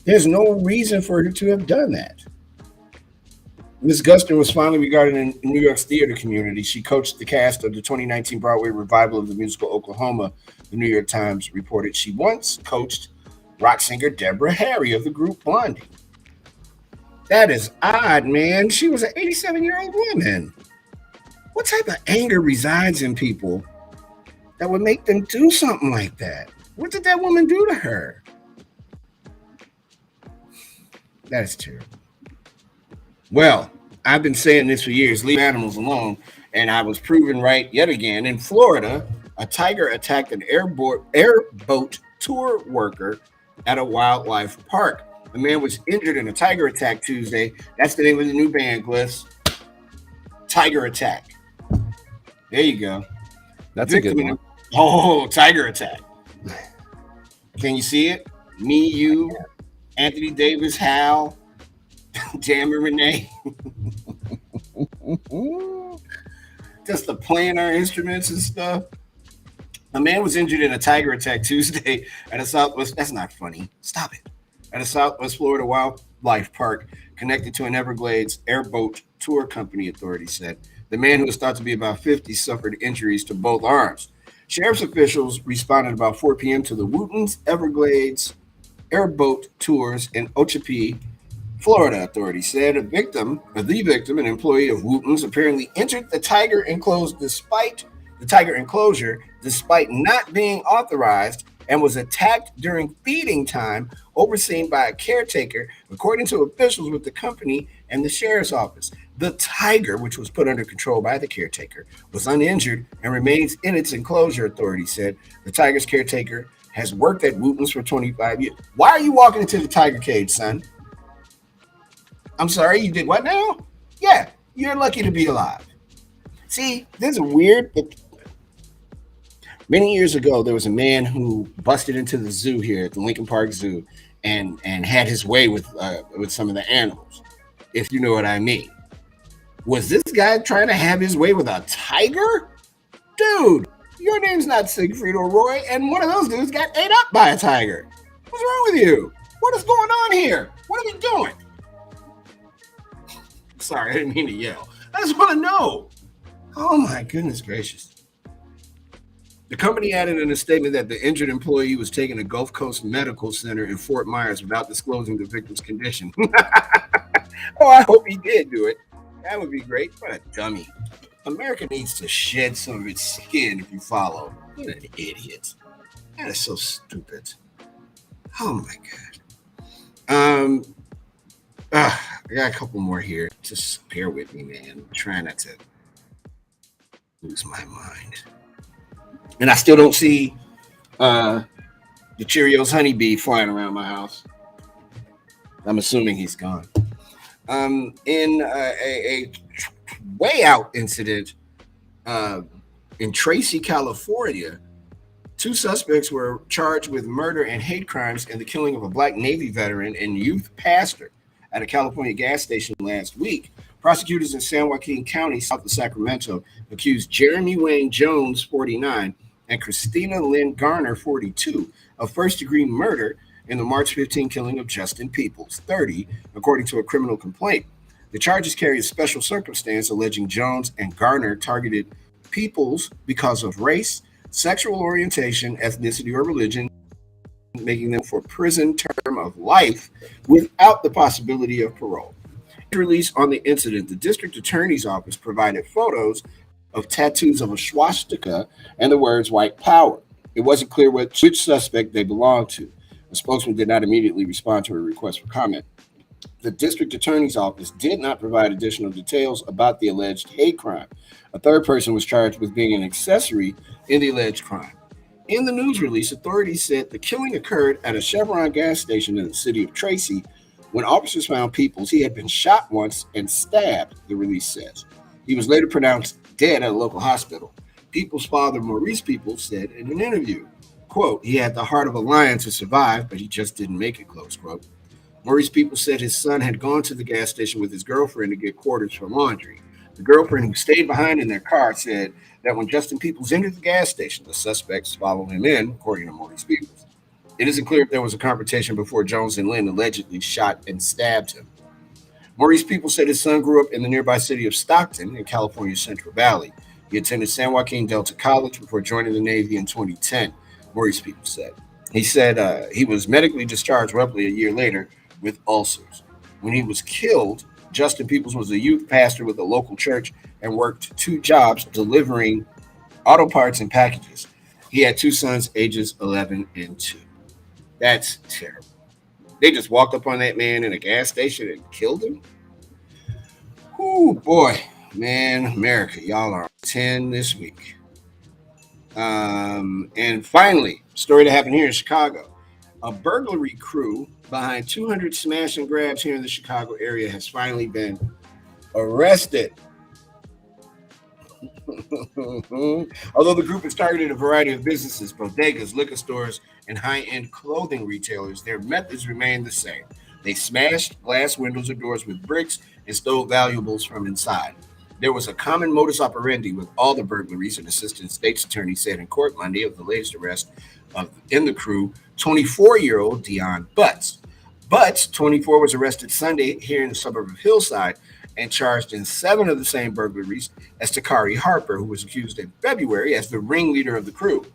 There's no reason for her to have done that. Ms. Gustin was fondly regarded in New York's theater community. She coached the cast of the 2019 Broadway revival of the musical Oklahoma, the New York Times reported. She once coached rock singer Deborah Harry of the group Blondie. That is odd, man. She was an 87-year-old woman. What type of anger resides in people that would make them do something like that? What did that woman do to her? That is terrible. Well, I've been saying this for years, leave animals alone, and I was proven right yet again. In Florida, a tiger attacked an airboat tour worker at a wildlife park. A man was injured in a tiger attack Tuesday. That's the name of the new band, Gliss. Tiger Attack. There you go. That's a good one. Oh, Tiger Attack. Can you see it? Me, you, Anthony Davis, Hal, Jam and Renee. Just the playing our instruments and stuff. A man was injured in a tiger attack Tuesday at a Southwest. That's not funny. Stop it. At a Southwest Florida wildlife park connected to an Everglades airboat tour company, authorities said. The man, who was thought to be about 50, suffered injuries to both arms. Sheriff's officials responded about 4 p.m. to the Wootton's Everglades airboat tours in Okeechobee, Florida, authorities said. The victim, an employee of Wootton's, apparently entered the tiger enclosure despite not being authorized, and was attacked during feeding time, overseen by a caretaker, according to officials with the company and the sheriff's office. The tiger, which was put under control by the caretaker, was uninjured and remains in its enclosure, authorities said. The tiger's caretaker has worked at Wootton's for 25 years. Why are you walking into the tiger cage, son? I'm sorry, you did what now? Yeah, you're lucky to be alive. See, this is weird. Many years ago, there was a man who busted into the zoo here at the Lincoln Park Zoo and had his way with some of the animals, if you know what I mean. Was this guy trying to have his way with a tiger? Dude, your name's not Siegfried or Roy, and one of those dudes got ate up by a tiger. What's wrong with you? What is going on here? What are we doing? Sorry, I didn't mean to yell. I just want to know. Oh my goodness gracious. The company added in a statement that the injured employee was taken to Gulf Coast Medical Center in Fort Myers without disclosing the victim's condition. Oh, I hope he did do it. That would be great. What a dummy. America needs to shed some of its skin if you follow. What an idiot. That is so stupid. Oh my God. I got a couple more here. Just bear with me, man. I'm trying not to lose my mind. And I still don't see the Cheerios honeybee flying around my house. I'm assuming he's gone. In a way out incident in Tracy, California, 2 suspects were charged with murder and hate crimes in the killing of a Black Navy veteran and youth pastor at a California gas station last week. Prosecutors in San Joaquin County, south of Sacramento, accused Jeremy Wayne Jones, 49, and Christina Lynn Garner, 42, of first-degree murder in the March 15 killing of Justin Peoples, 30, according to a criminal complaint. The charges carry a special circumstance alleging Jones and Garner targeted Peoples because of race, sexual orientation, ethnicity, or religion, making them for prison term of life without the possibility of parole. In a release on the incident, the district attorney's office provided photos of tattoos of a swastika and the words white power. It wasn't clear which suspect they belonged to. The spokesman did not immediately respond to a request for comment. The district attorney's office did not provide additional details about the alleged hate crime. A third person was charged with being an accessory in the alleged crime. In the news release, authorities said the killing occurred at a Chevron gas station in the city of Tracy. When officers found Peoples, he had been shot once and stabbed, the release says. He was later pronounced dead at a local hospital. Peoples' father, Maurice Peoples, said in an interview, quote, "He had the heart of a lion to survive, but he just didn't make it," close quote. Maurice Peoples said his son had gone to the gas station with his girlfriend to get quarters for laundry. The girlfriend, who stayed behind in their car, said that when Justin Peoples entered the gas station, the suspects followed him in, according to Maurice Peoples. It isn't clear if there was a confrontation before Jones and Lynn allegedly shot and stabbed him. Maurice Peoples said his son grew up in the nearby city of Stockton in California's Central Valley. He attended San Joaquin Delta College before joining the Navy in 2010, Maurice Peoples said. He said he was medically discharged roughly a year later with ulcers. When he was killed, Justin Peoples was a youth pastor with a local church and worked 2 jobs delivering auto parts and packages. He had 2 sons, ages 11 and 2. That's terrible. They just walked up on that man in a gas station and killed him? Oh boy, man, America, y'all are 10 this week. And finally, story that happened here in Chicago. A burglary crew behind 200 smash and grabs here in the Chicago area has finally been arrested. Although the group has targeted a variety of businesses, bodegas, liquor stores, and high-end clothing retailers, their methods remain the same. They smashed glass windows or doors with bricks and stole valuables from inside. There was a common modus operandi with all the burglaries, an assistant state's attorney said in court Monday of the latest arrest in the crew, 24-year-old Dion Butts. Butts, 24, was arrested Sunday here in the suburb of Hillside and charged in 7 of the same burglaries as Takari Harper, who was accused in February as the ringleader of the crew.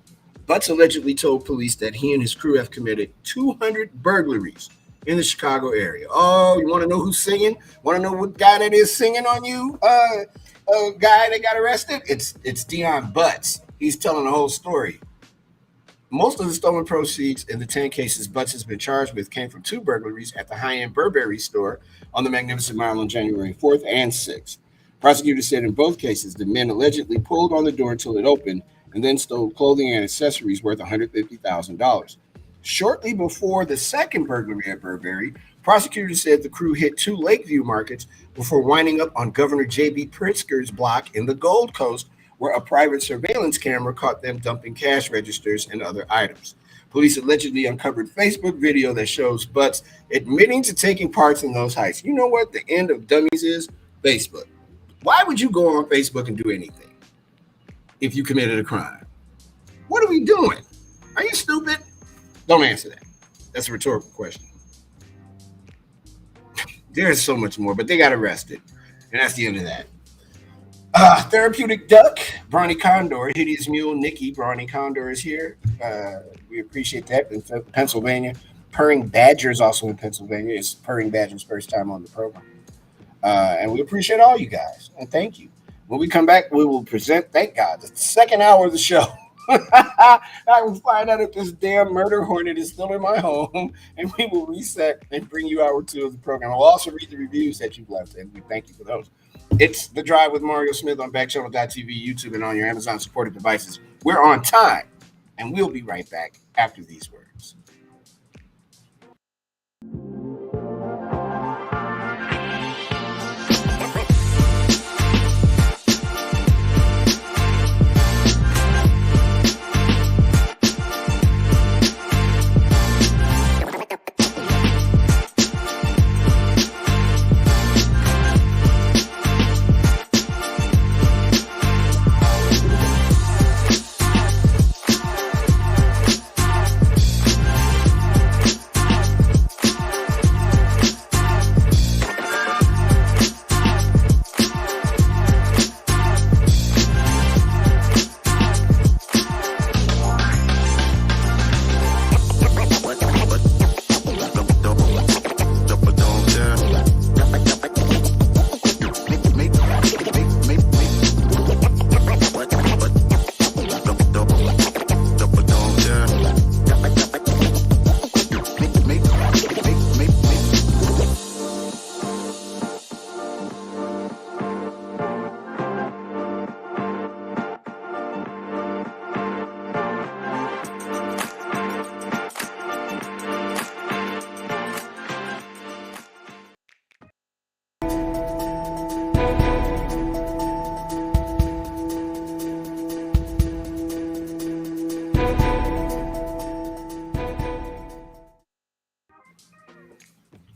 Butts allegedly told police that he and his crew have committed 200 burglaries in the Chicago area. Oh, you want to know who's singing? Want to know what guy that is singing on you? Guy that got arrested? It's Dion Butts. He's telling the whole story. Most of the stolen proceeds in the 10 cases Butts has been charged with came from 2 burglaries at the high-end Burberry store on the Magnificent Mile on January 4th and 6th. Prosecutors said in both cases the men allegedly pulled on the door until it opened and then stole clothing and accessories worth $150,000. Shortly before the second burglary at Burberry, prosecutors said the crew hit 2 Lakeview markets before winding up on Governor J.B. Pritzker's block in the Gold Coast, where a private surveillance camera caught them dumping cash registers and other items. Police allegedly uncovered Facebook video that shows Butts admitting to taking parts in those heists. You know what the end of dummies is? Facebook. Why would you go on Facebook and do anything if you committed a crime? What are we doing? Are you stupid? Don't answer that. That's a rhetorical question. There's so much more, but they got arrested. And that's the end of that. Therapeutic Duck, Brawny Condor, Hideous Mule, Nikki, Brawny Condor is here. We appreciate that in Pennsylvania. Purring Badger is also in Pennsylvania. It's Purring Badger's first time on the program. And we appreciate all you guys. And thank you. When we come back, we will present, thank God, the second hour of the show. I will find out if this damn murder hornet is still in my home, and we will reset and bring you hour 2 of the program. I'll also read the reviews that you've left, and we thank you for those. It's The Drive with Mario Smith on Backchannel.tv, YouTube, and on your Amazon supported devices. We're on time, and we'll be right back after these words.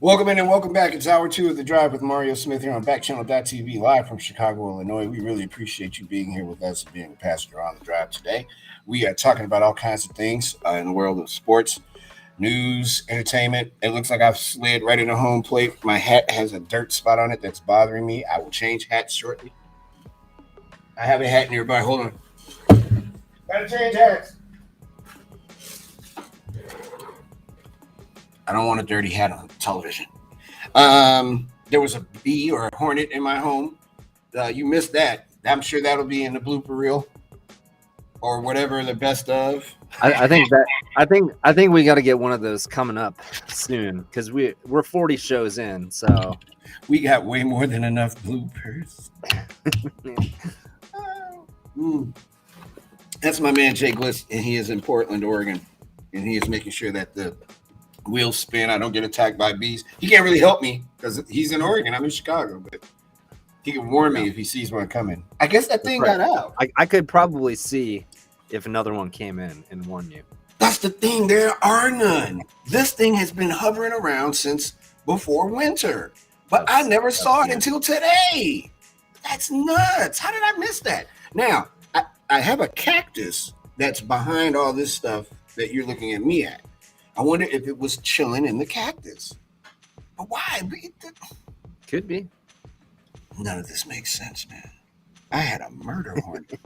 Welcome in and welcome back. It's hour 2 of The Drive with Mario Smith here on Backchannel.tv, live from Chicago, Illinois. We really appreciate you being here with us and being a passenger on The Drive today. We are talking about all kinds of things in the world of sports, news, entertainment. It looks like I've slid right into home plate. My hat has a dirt spot on it that's bothering me. I will change hats shortly. I have a hat nearby. Hold on. Gotta change hats. I don't want a dirty hat on television. There was a bee or a hornet in my home. You missed that. I'm sure that'll be in the blooper reel or whatever the best of. I think we got to get one of those coming up soon because we're 40 shows in, so we got way more than enough bloopers. That's my man Jay Gliss, and he is in Portland, Oregon, and he is making sure that the wheels spin. I don't get attacked by bees. He can't really help me because he's in Oregon. I'm in Chicago, but he can warn me if he sees one coming. I guess that thing got out. I could probably see if another one came in and warned you. That's the thing. There are none. This thing has been hovering around since before winter, but I never saw it until today. That's nuts. How did I miss that? Now, I have a cactus that's behind all this stuff that you're looking at me at. I wonder if it was chilling in the cactus. But why? Could be. None of this makes sense, man. I had a murder hornet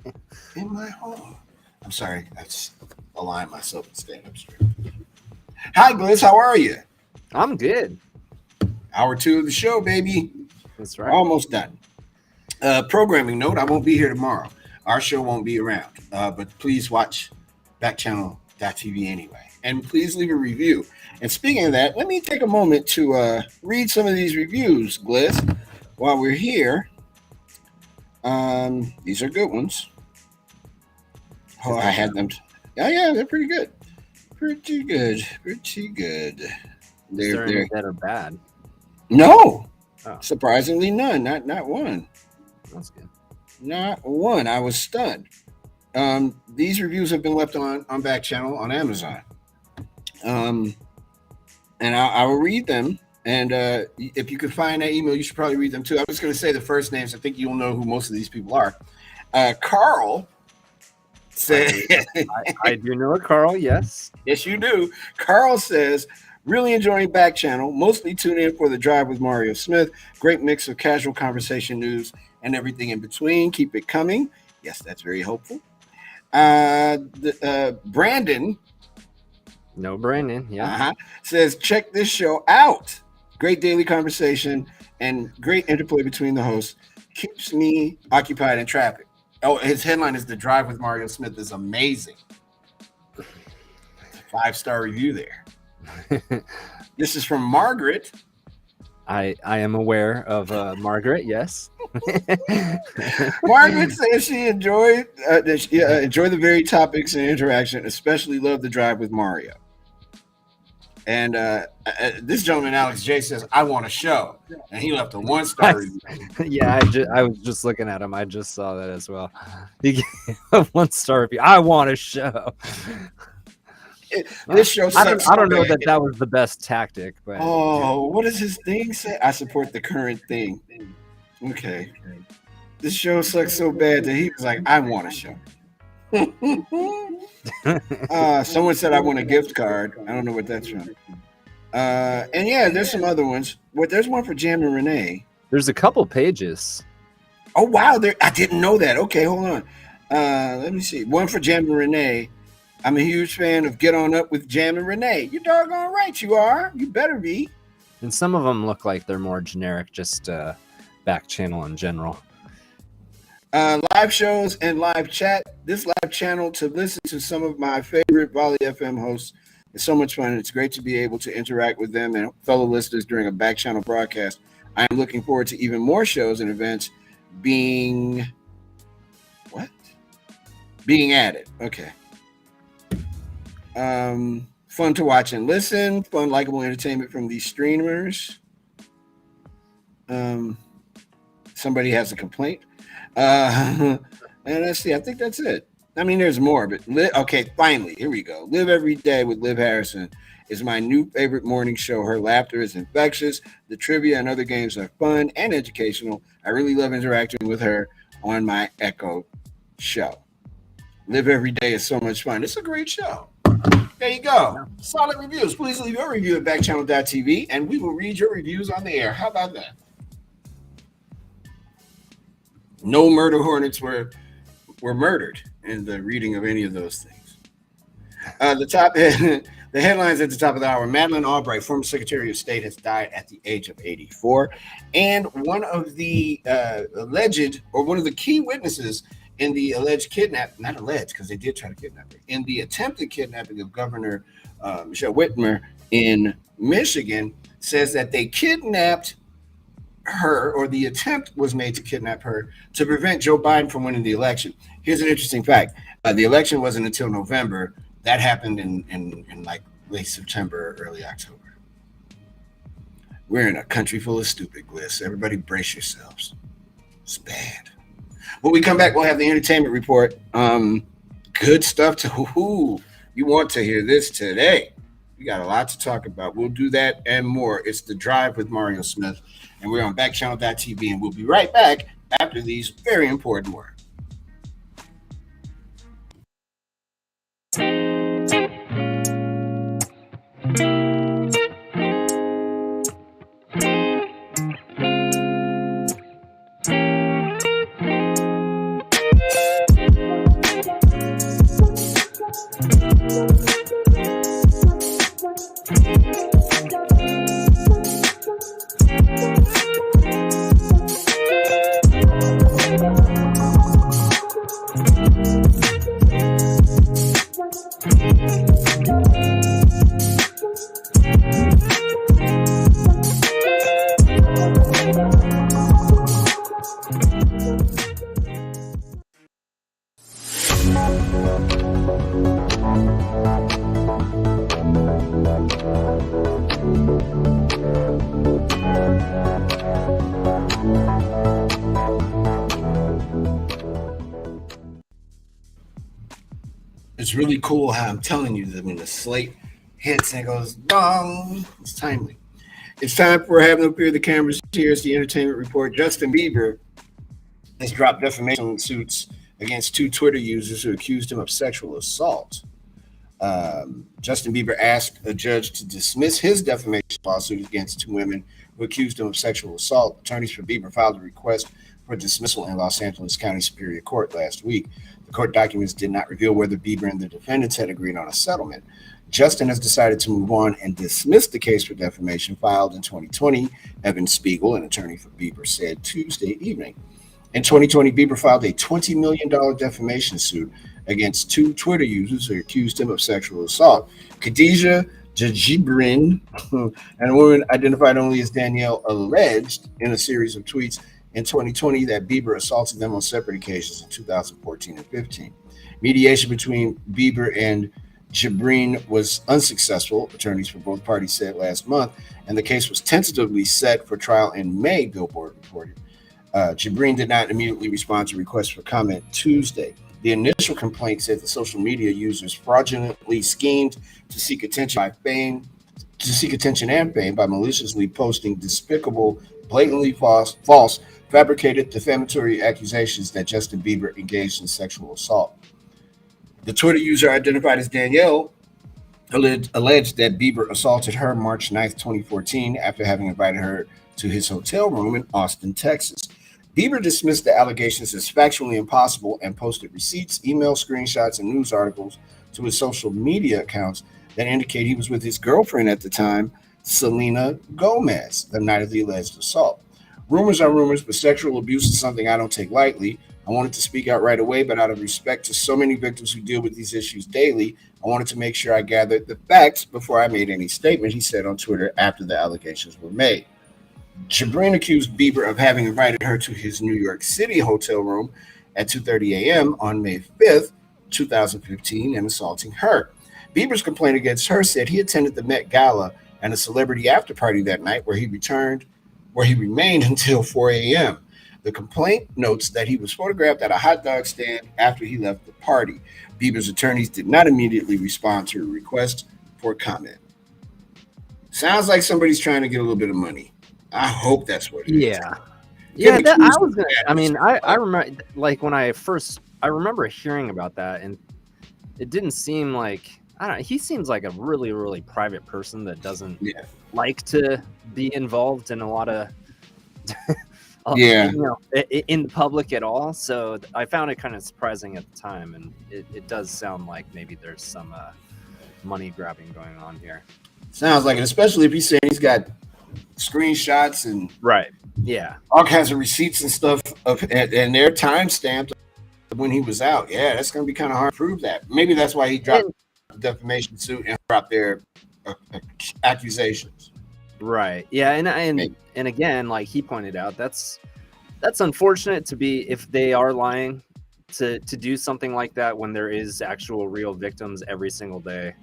in my home. I'm sorry. I just aligned myself and stand up straight. Hi, Gliss. How are you? I'm good. Hour 2 of the show, baby. That's right. Almost done. Programming note, I won't be here tomorrow. Our show won't be around. But please watch Backchannel.tv anyway. And please leave a review. And speaking of that, let me take a moment to read some of these reviews, Gliss, while we're here. These are good ones. Oh, I had them. Oh, yeah, they're pretty good. Pretty good. Is there any that are bad? No. Oh. Surprisingly, none. Not one. That's good. Not one. I was stunned. These reviews have been left on Backchannel on Amazon. And I will read them. And if you could find that email, you should probably read them too. I'm just going to say the first names. I think you'll know who most of these people are. Carl said, I do know a Carl, yes. Yes, you do. Carl says, really enjoying Backchannel. Mostly tune in for the drive with Mario Smith. Great mix of casual conversation, news, and everything in between. Keep it coming. Yes, that's very hopeful. Brandon. No, Brandon. Yeah. Says, check this show out. Great daily conversation and great interplay between the hosts. Keeps me occupied in traffic. Oh, his headline is The Drive with Mario Smith is amazing. 5-star review there. This is from Margaret. I am aware of Margaret, yes. Margaret says she enjoyed the very topics and interaction, especially love the drive with Mario. And this gentleman, Alex J, says, I want a show. And he left a 1-star review. Yeah, I was just looking at him. I just saw that as well. He gave a 1-star review. I want a show. This show sucks. I don't know that was the best tactic. But what does his thing say? I support the current thing. Okay. This show sucks so bad that he was like, I want a show. Someone said I want a gift card. I don't know what that's from. And yeah, there's some other ones. Well, there's one for Jam and Renee. There's a couple pages. Oh wow, I didn't know that. Okay, hold on. Let me see. One for Jam and Renee. I'm a huge fan of Get On Up with Jam and Renee. You're doggone right you are. You better be. And some of them look like they're more generic, just Backchannel in general. Live shows and live chat. This live channel to listen to some of my favorite Volley FM hosts is so much fun. It's great to be able to interact with them and fellow listeners during a Backchannel broadcast. I am looking forward to even more shows and events being added. Okay. Fun to watch and listen. Fun, likable entertainment from these streamers. Somebody has a complaint. And let's see. I think that's it. I mean, there's more, but okay. Finally, here we go. Live Every Day with Liv Harrison is my new favorite morning show. Her laughter is infectious. The trivia and other games are fun and educational. I really love interacting with her on my Echo show. Live Every Day is so much fun. It's a great show. There you go. Solid reviews. Please leave your review at backchannel.tv and we will read your reviews on the air. How about that? No murder hornets were murdered in the reading of any of those things. The headlines at the top of the hour. Madeleine Albright, former Secretary of State, has died at the age of 84. And one of the one of the key witnesses in the alleged not alleged because they did try to kidnap her, in the attempted kidnapping of Governor Michelle Whitmer in Michigan, says that they kidnapped her, or the attempt was made to kidnap her to prevent Joe Biden from winning the election. Here's an interesting fact. The election wasn't until November. That happened in like late September or early October. We're in a country full of stupid, Gliss. Everybody brace yourselves. It's bad. When we come back, we'll have the entertainment report. Good stuff to who you want to hear this today. We got a lot to talk about. We'll do that and more. It's The Drive with Mario Smith, and we're on Backchannel.tv, and we'll be right back after these very important words. It's really cool how I'm telling you that when the slate hits and it goes dong, it's timely. It's time for Have No Fear. The cameras here. It's the entertainment report. Justin Bieber has dropped defamation suits against two Twitter users who accused him of sexual assault. Justin Bieber asked a judge to dismiss his defamation lawsuit against two women who accused him of sexual assault. Attorneys for Bieber filed a request for dismissal in Los Angeles County Superior Court last week. The court documents did not reveal whether Bieber and the defendants had agreed on a settlement. Justin has decided to move on and dismiss the case for defamation filed in 2020, Evan Spiegel, an attorney for Bieber, said Tuesday evening. In 2020, Bieber filed a $20 million defamation suit against two Twitter users who accused him of sexual assault. Khadijah Jibrin, and a woman identified only as Danielle, alleged in a series of tweets in 2020 that Bieber assaulted them on separate occasions in 2014 and 15. Mediation between Bieber and Jibrin was unsuccessful, attorneys for both parties said last month, and the case was tentatively set for trial in May, Billboard reported. Jibrin did not immediately respond to requests for comment Tuesday. The initial complaint said the social media users fraudulently schemed to seek attention and fame by maliciously posting despicable, blatantly false, fabricated, defamatory accusations that Justin Bieber engaged in sexual assault. The Twitter user identified as Danielle alleged that Bieber assaulted her March 9th, 2014, after having invited her to his hotel room in Austin, Texas. Bieber dismissed the allegations as factually impossible and posted receipts, email screenshots, and news articles to his social media accounts that indicate he was with his girlfriend at the time, Selena Gomez, the night of the alleged assault. Rumors are rumors, but sexual abuse is something I don't take lightly. I wanted to speak out right away, but out of respect to so many victims who deal with these issues daily, I wanted to make sure I gathered the facts before I made any statement, he said on Twitter after the allegations were made. Jibrin accused Bieber of having invited her to his New York City hotel room at 2:30 a.m. on May 5th, 2015, and assaulting her. Bieber's complaint against her said he attended the Met Gala and a celebrity after party that night where he remained until 4 a.m. The complaint notes that he was photographed at a hot dog stand after he left the party. Bieber's attorneys did not immediately respond to a request for comment. Sounds like somebody's trying to get a little bit of money. I hope that's what it is. Yeah. I remember, like, when I remember hearing about that, and it didn't seem like, I don't know, he seems like a really, really private person that doesn't like to be involved in a lot of, in the public at all. So I found it kind of surprising at the time, and it does sound like maybe there's some money grabbing going on here. Sounds like it, especially if he's saying he's got screenshots and all kinds of receipts and stuff and they're time stamped when he was out. That's going to be kind of hard to prove that. Maybe that's why he dropped the defamation suit and dropped their accusations. And again, like he pointed out, that's unfortunate to be, if they are lying, to do something like that when there is actual real victims every single day.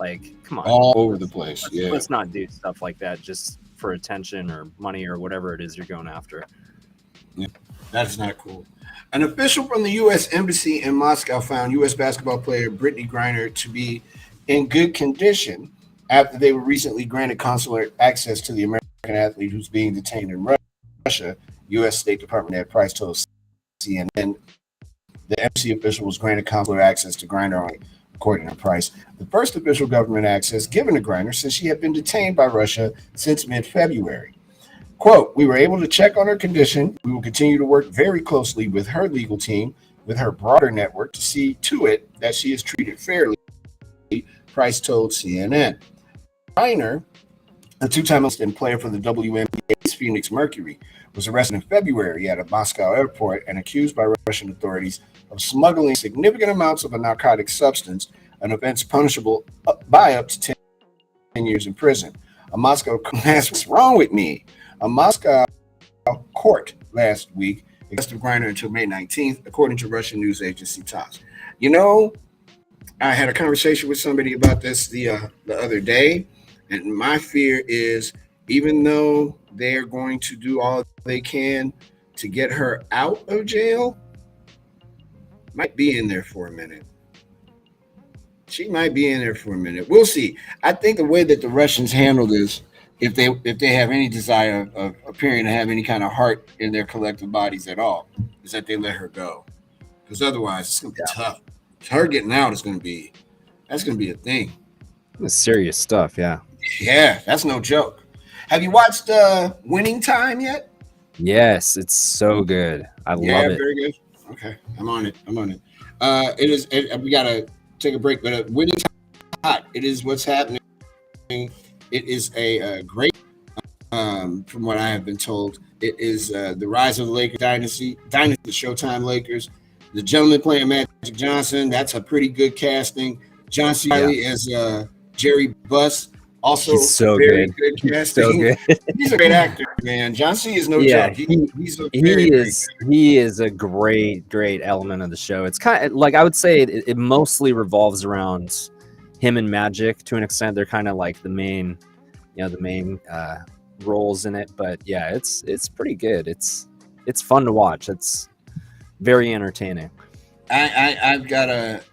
Like, come on, all over the place. let's not do stuff like that just for attention or money or whatever it is you're going after. Yeah, that is not cool. An official from the U.S. Embassy in Moscow found U.S. basketball player Brittany Griner to be in good condition after they were recently granted consular access to the American athlete who's being detained in Russia. U.S. State Department Ed Price told CNN the embassy official was granted consular access to Griner, according to Price, the first official government access given to Griner since she had been detained by Russia since mid-February. Quote, we were able to check on her condition. We will continue to work very closely with her legal team, with her broader network, to see to it that she is treated fairly, Price told CNN. Griner, a two-time and player for the WNBA's Phoenix Mercury, was arrested in February at a Moscow airport and accused by Russian authorities of smuggling significant amounts of a narcotic substance, an offense punishable by up to 10 years in prison. A Moscow what's wrong with me? A Moscow court last week arrested Griner until May 19th, according to Russian news agency TASS. You know, I had a conversation with somebody about this the other day, and my fear is even though they're going to do all they can to get her out of jail, might be in there for a minute. She might be in there for a minute. We'll see. I think the way that the Russians handle this, if they have any desire of appearing to have any kind of heart in their collective bodies at all, is that they let her go. Because otherwise, it's going to be tough. Her getting out is going to be a thing. It's serious stuff, yeah. Yeah, that's no joke. Have you watched Winning Time yet? Yes, it's so good. I love it. Very good. Okay, I'm on it. We gotta take a break, but Winning Time is hot. It is what's happening. It is a great, from what I have been told, it is the rise of the Lakers dynasty, the Showtime Lakers. The gentleman playing Magic Johnson, that's a pretty good casting. John C. Reilly as Jerry Buss, also so very good casting. So good. He's a great actor, man. John C. is no joke. He is a great element of the show. It's kind of like, I would say it mostly revolves around him and Magic to an extent. They're kind of like the main roles in it. But yeah, it's pretty good. It's fun to watch. It's very entertaining. I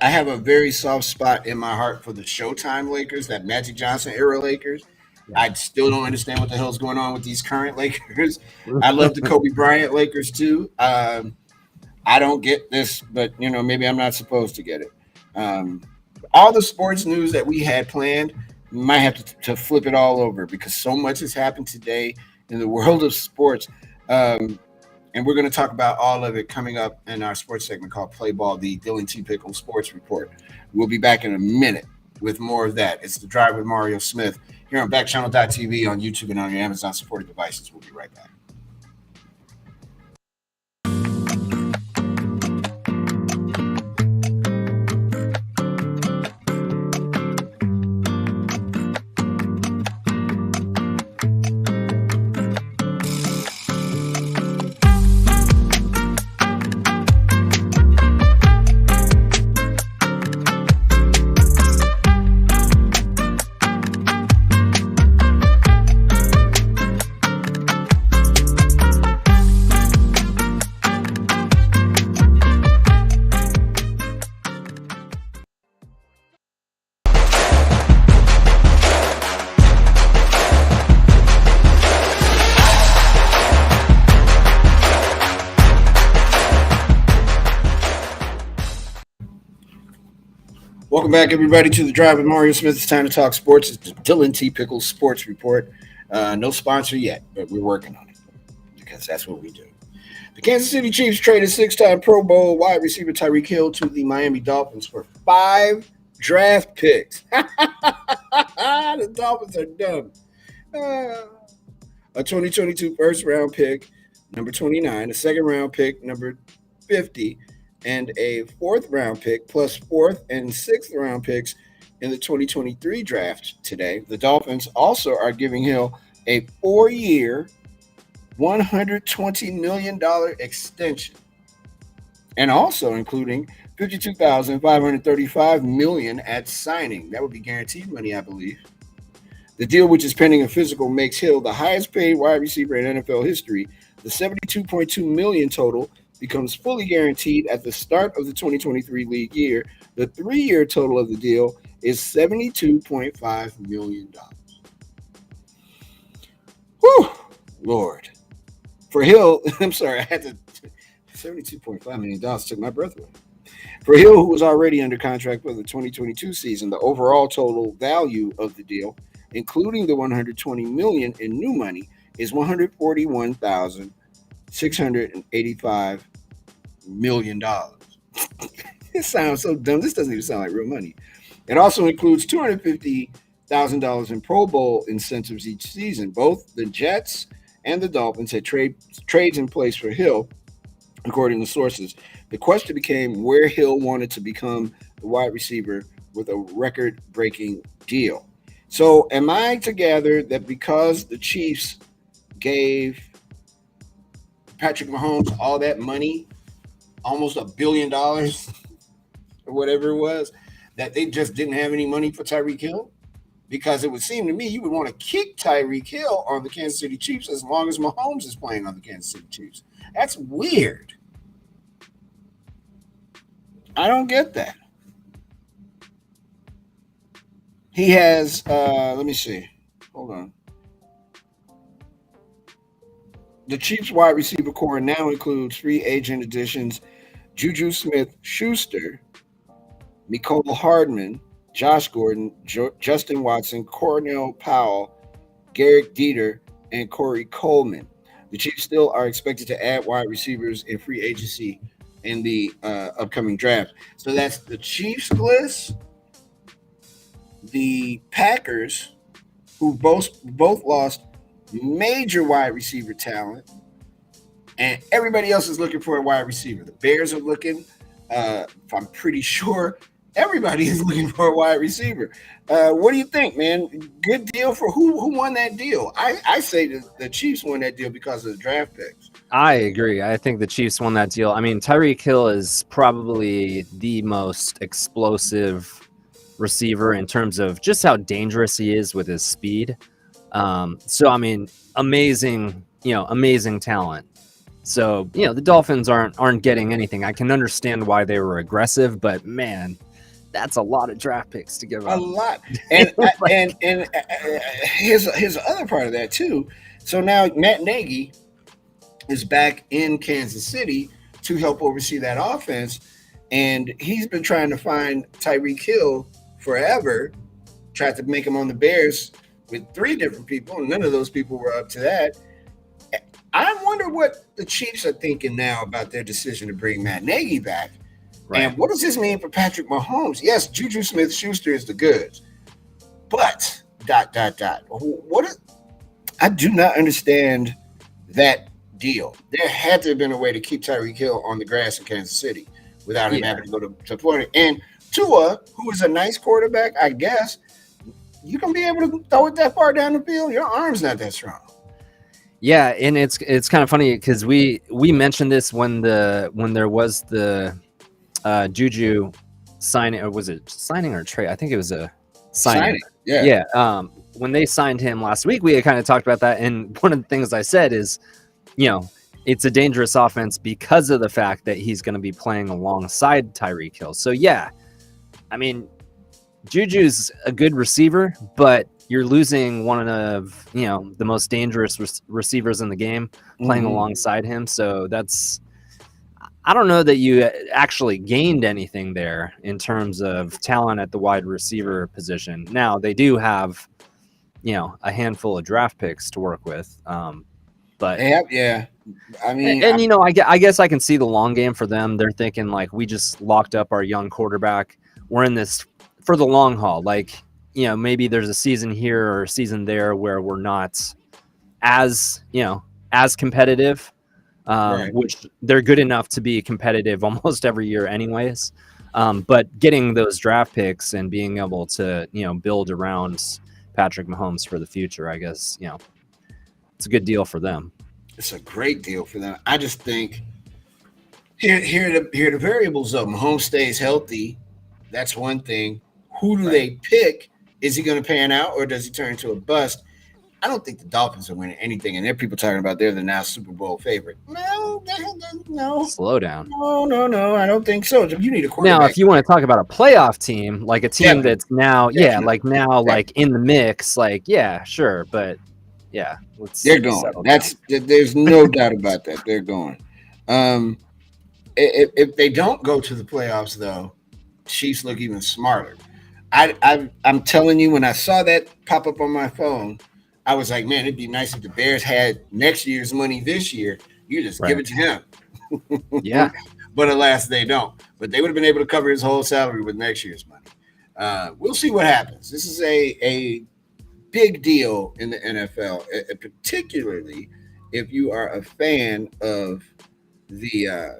have a very soft spot in my heart for the Showtime Lakers, that Magic Johnson era Lakers. Yeah. I still don't understand what the hell's going on with these current Lakers. I love the Kobe Bryant Lakers too. I don't get this, but maybe I'm not supposed to get it. All the sports news that we had planned, we might have to flip it all over because so much has happened today in the world of sports. And we're going to talk about all of it coming up in our sports segment called Play Ball, the Dylan T. Pickle Sports Report. We'll be back in a minute with more of that. It's The Drive with Mario Smith here on Backchannel.tv, on YouTube, and on your Amazon-supported devices. We'll be right back. Welcome back, everybody, to The Drive with Mario Smith. It's time to talk sports. It's the Dylan T. Pickles Sports Report. No sponsor yet, but we're working on it because that's what we do. The Kansas City Chiefs traded six-time Pro Bowl wide receiver Tyreek Hill to the Miami Dolphins for 5 draft picks. The Dolphins are dumb. A 2022 first-round pick, number 29, a second-round pick, number 50, and a fourth-round pick, plus fourth and sixth-round picks in the 2023 draft today. The Dolphins also are giving Hill a 4-year, $120 million extension, and also including $52,535 million at signing. That would be guaranteed money, I believe. The deal, which is pending in physical, makes Hill the highest paid wide receiver in NFL history. The $72.2 million total becomes fully guaranteed at the start of the 2023 league year. The 3-year total of the deal is $72.5 million. Whew, Lord. For Hill, I'm sorry, I had to. $72.5 million took my breath away. For Hill, who was already under contract for the 2022 season, the overall total value of the deal, including the $120 million in new money, is $141,685 million. It sounds so dumb. This doesn't even sound like real money. It also includes $250,000 in Pro Bowl incentives each season. Both the Jets and the Dolphins had trades in place for Hill, according to sources. The question became where Hill wanted to become the wide receiver with a record-breaking deal. So, am I to gather that because the Chiefs gave Patrick Mahomes all that money, almost $1 billion or whatever it was, that they just didn't have any money for Tyreek Hill? Because it would seem to me you would want to keep Tyreek Hill on the Kansas City Chiefs as long as Mahomes is playing on the Kansas City Chiefs. That's weird. I don't get that. He has, let me see. Hold on. The Chiefs wide receiver core now includes free agent additions Juju Smith-Schuster, Mecole Hardman, Josh Gordon, Justin Watson, Cornell Powell, Garrett Dieter, and Corey Coleman. The Chiefs still are expected to add wide receivers in free agency in the upcoming draft. So that's the Chiefs list, the Packers, who both lost major wide receiver talent, and everybody else is looking for a wide receiver. The Bears are looking. I'm pretty sure everybody is looking for a wide receiver. What do you think, man? Good deal for who won that deal? I say the Chiefs won that deal because of the draft picks. I agree. I think the Chiefs won that deal. I mean, Tyreek Hill is probably the most explosive receiver in terms of just how dangerous he is with his speed. So, I mean, amazing talent. So, the Dolphins aren't getting anything. I can understand why they were aggressive, but man, that's a lot of draft picks to give up. A lot. And here's other part of that too. So now Matt Nagy is back in Kansas City to help oversee that offense, and he's been trying to find Tyreek Hill forever. Tried to make him on the Bears with 3 different people, and none of those people were up to that. I wonder what the Chiefs are thinking now about their decision to bring Matt Nagy back. Right. And what does this mean for Patrick Mahomes? Yes, Juju Smith-Schuster is the goods, but ... I do not understand that deal. There had to have been a way to keep Tyreek Hill on the grass in Kansas City without him having to go to Florida. And Tua, who is a nice quarterback, I guess, you can be able to throw it that far down the field. Your arm's not that strong. Yeah, and it's kind of funny because we mentioned this when there was the Juju signing, or was it signing or trade? I think it was a signing. Yeah. When they signed him last week, we had kind of talked about that, and one of the things I said is, it's a dangerous offense because of the fact that he's going to be playing alongside Tyreek Hill. So yeah, I mean, Juju's a good receiver, but you're losing one of the most dangerous receivers in the game playing alongside him. So I don't know that you actually gained anything there in terms of talent at the wide receiver position. Now they do have a handful of draft picks to work with, but yeah. I mean, and I guess I can see the long game for them. They're thinking like, we just locked up our young quarterback. We're in this for the long haul. Like, maybe there's a season here or a season there where we're not as competitive, right, which they're good enough to be competitive almost every year anyways. But getting those draft picks and being able to, build around Patrick Mahomes for the future, I guess, it's a good deal for them. It's a great deal for them. I just think Here are the variables though. Mahomes stays healthy. That's one thing. Who do Right. they pick? Is he going to pan out or does he turn into a bust? I don't think the Dolphins are winning anything, and there are people talking about they're the now Super Bowl favorite. No, Slow down. no. I don't think so. You need a Now, quarterback. if you want to talk about a playoff team, like a team Definitely, that's now, definitely. like in the mix, like, yeah, sure. But yeah, let's They're going. settle down. There's no doubt about that. They're going. Um, if they don't go to the playoffs, though, Chiefs look even smarter. I'm telling you, when I saw that pop up on my phone, I was like, man, it'd be nice if the Bears had next year's money this year. You just give Right. it to him. Yeah. But alas, they don't. But they would have been able to cover his whole salary with next year's money. We'll see what happens. This is a big deal in the NFL, particularly if you are a fan of the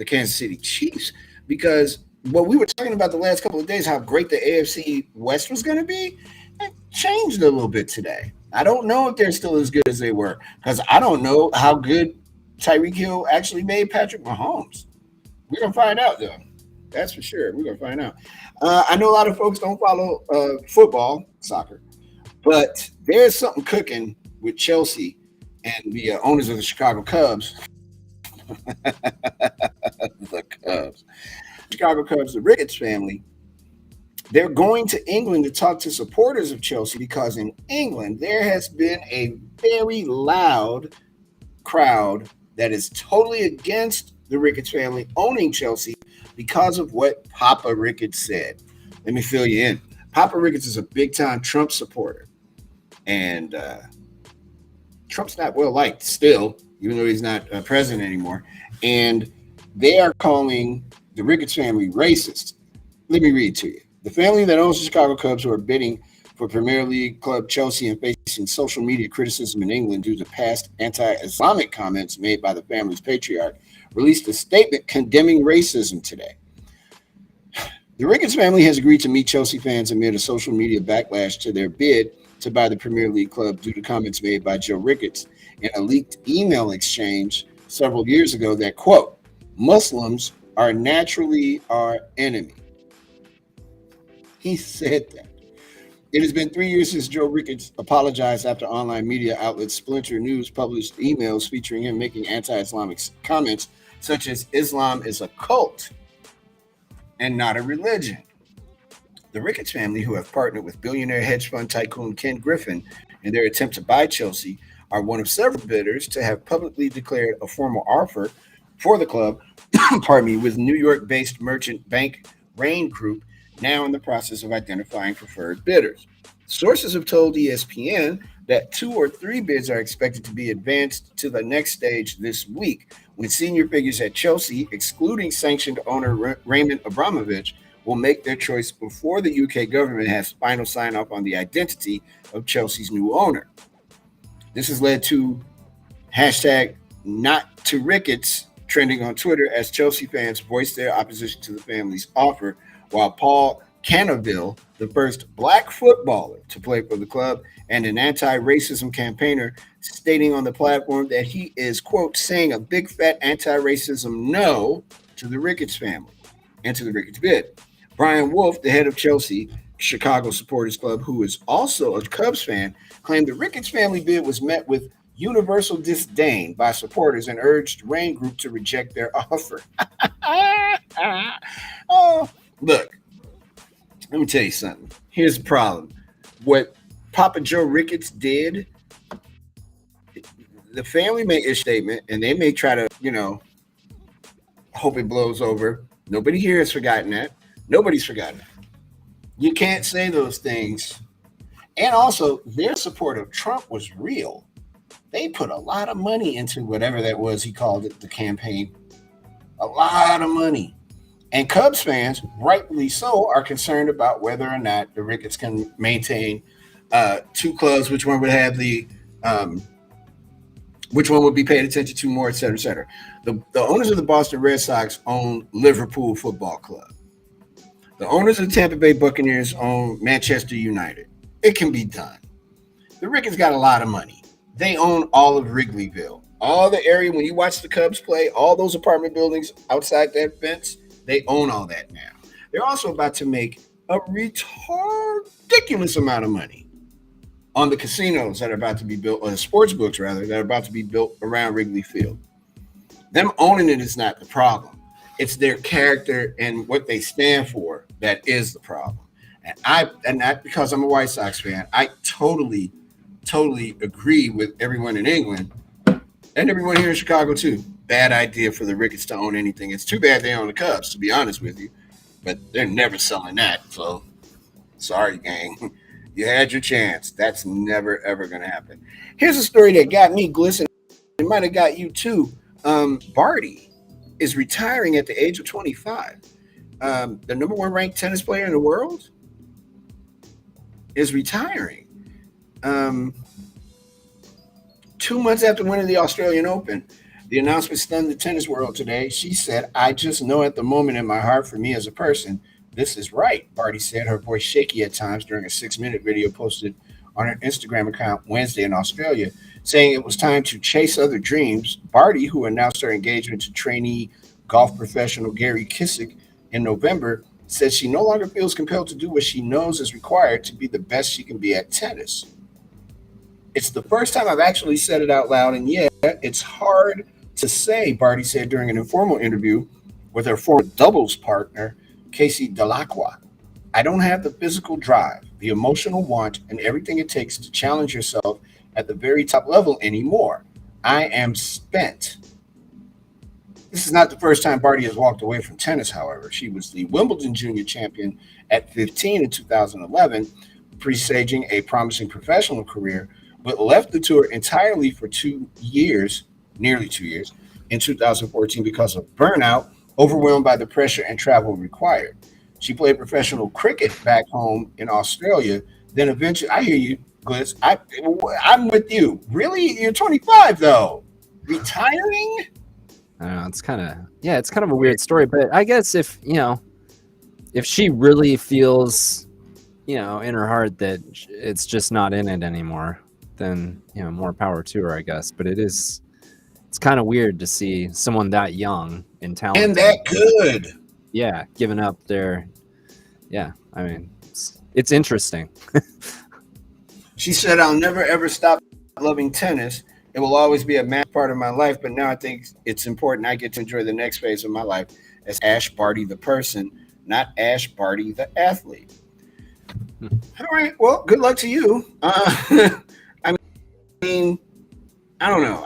Kansas City Chiefs, because what we were talking about the last couple of days, how great the AFC West was going to be, it changed a little bit today. I don't know if they're still as good as they were because I don't know how good Tyreek Hill actually made Patrick Mahomes. We're gonna find out though. That's for sure. We're gonna find out. I know a lot of folks don't follow football, soccer, but there's something cooking with Chelsea and the owners of the Chicago Cubs. The Cubs. Chicago Cubs, the Ricketts family, they're going to England to talk to supporters of Chelsea because in England there has been a very loud crowd that is totally against the Ricketts family owning Chelsea because of what Papa Ricketts said. Let me fill you in. Papa Ricketts is a big time Trump supporter, and Trump's not well liked still, even though he's not president anymore. And they are calling the Ricketts family racist. Let me read to you. The family that owns the Chicago Cubs, who are bidding for Premier League club Chelsea and facing social media criticism in England due to past anti-Islamic comments made by the family's patriarch, released a statement condemning racism today. The Ricketts family has agreed to meet Chelsea fans amid a social media backlash to their bid to buy the Premier League club due to comments made by Joe Ricketts in a leaked email exchange several years ago that, quote, Muslims are naturally our enemy. He said that. It has been 3 years since Joe Ricketts apologized after online media outlet Splinter News published emails featuring him making anti-Islamic comments such as Islam is a cult and not a religion. The Ricketts family, who have partnered with billionaire hedge fund tycoon Ken Griffin in their attempt to buy Chelsea, are one of several bidders to have publicly declared a formal offer for the club, pardon me, with New York-based merchant bank Rain Group now in the process of identifying preferred bidders. Sources have told ESPN that 2 or 3 bids are expected to be advanced to the next stage this week, when senior figures at Chelsea, excluding sanctioned owner Raymond Abramovich, will make their choice before the UK government has final sign-off on the identity of Chelsea's new owner. This has led to hashtag not to Ricketts trending on Twitter as Chelsea fans voiced their opposition to the family's offer, while Paul Canaville, the first black footballer to play for the club and an anti-racism campaigner, stating on the platform that he is, quote, saying a big fat anti-racism no to the Ricketts family and to the Ricketts bid. Brian Wolf, the head of Chelsea Chicago Supporters Club, who is also a Cubs fan, claimed the Ricketts family bid was met with universal disdain by supporters and urged Rain Group to reject their offer. Oh, look, let me tell you something. Here's the problem. What Papa Joe Ricketts did, the family may issue a statement and they may try to, hope it blows over. Nobody here has forgotten that. Nobody's forgotten it. You can't say those things. And also, their support of Trump was real. They put a lot of money into whatever that was, he called it, the campaign. A lot of money. And Cubs fans, rightfully so, are concerned about whether or not the Ricketts can maintain 2 clubs, which one would have which one would be paid attention to more, et cetera, et cetera. The owners of the Boston Red Sox own Liverpool Football Club. The owners of the Tampa Bay Buccaneers own Manchester United. It can be done. The Ricketts got a lot of money. They own all of Wrigleyville, All the area when you watch the Cubs play, all those apartment buildings outside that fence, they own all that now. They're also about to make a ridiculous amount of money on the casinos that are about to be built, or the sports books rather, that are about to be built around Wrigley Field. Them owning it is not the problem. It's their character and what they stand for that is the problem. And not because I'm a White Sox fan, I totally agree with everyone in England and everyone here in Chicago too. Bad idea for the Ricketts to own anything. It's too bad they own the Cubs, to be honest with you. But they're never selling that. So sorry, gang. You had your chance. That's never ever gonna happen. Here's a story that got me glistening. It might have got you too. Barty is retiring at the age of 25. The number one ranked tennis player in the world is retiring. 2 months after winning the Australian Open, the announcement stunned the tennis world today. She said, "I just know at the moment in my heart, for me as a person, this is right," Barty said, her voice shaky at times during a 6-minute video posted on her Instagram account Wednesday in Australia, saying it was time to chase other dreams. Barty, who announced her engagement to trainee golf professional Gary Kissick in November, said she no longer feels compelled to do what she knows is required to be the best she can be at tennis. It's the first time I've actually said it out loud, and yeah, it's hard to say, Barty said during an informal interview with her former doubles partner, Casey Delacroix. I don't have the physical drive, the emotional want, and everything it takes to challenge yourself at the very top level anymore. I am spent. This is not the first time Barty has walked away from tennis, however. She was the Wimbledon junior champion at 15 in 2011, presaging a promising professional career, but left the tour entirely for 2 years, nearly 2 years, in 2014 because of burnout, overwhelmed by the pressure and travel required. She played professional cricket back home in Australia. Then eventually, I hear you, Glitz. I'm with you. Really? You're 25, though. Retiring? I don't know. It's kind of a weird story. But I guess if she really feels, in her heart that it's just not in it anymore, then, more power to her, I guess. But it's kind of weird to see someone that young and talented and that good. Yeah, giving up their. Yeah, I mean, it's interesting. She said, "I'll never ever stop loving tennis. It will always be a massive part of my life, but now I think it's important I get to enjoy the next phase of my life as Ash Barty the person, not Ash Barty the athlete." All right, well, good luck to you. I mean, I don't know.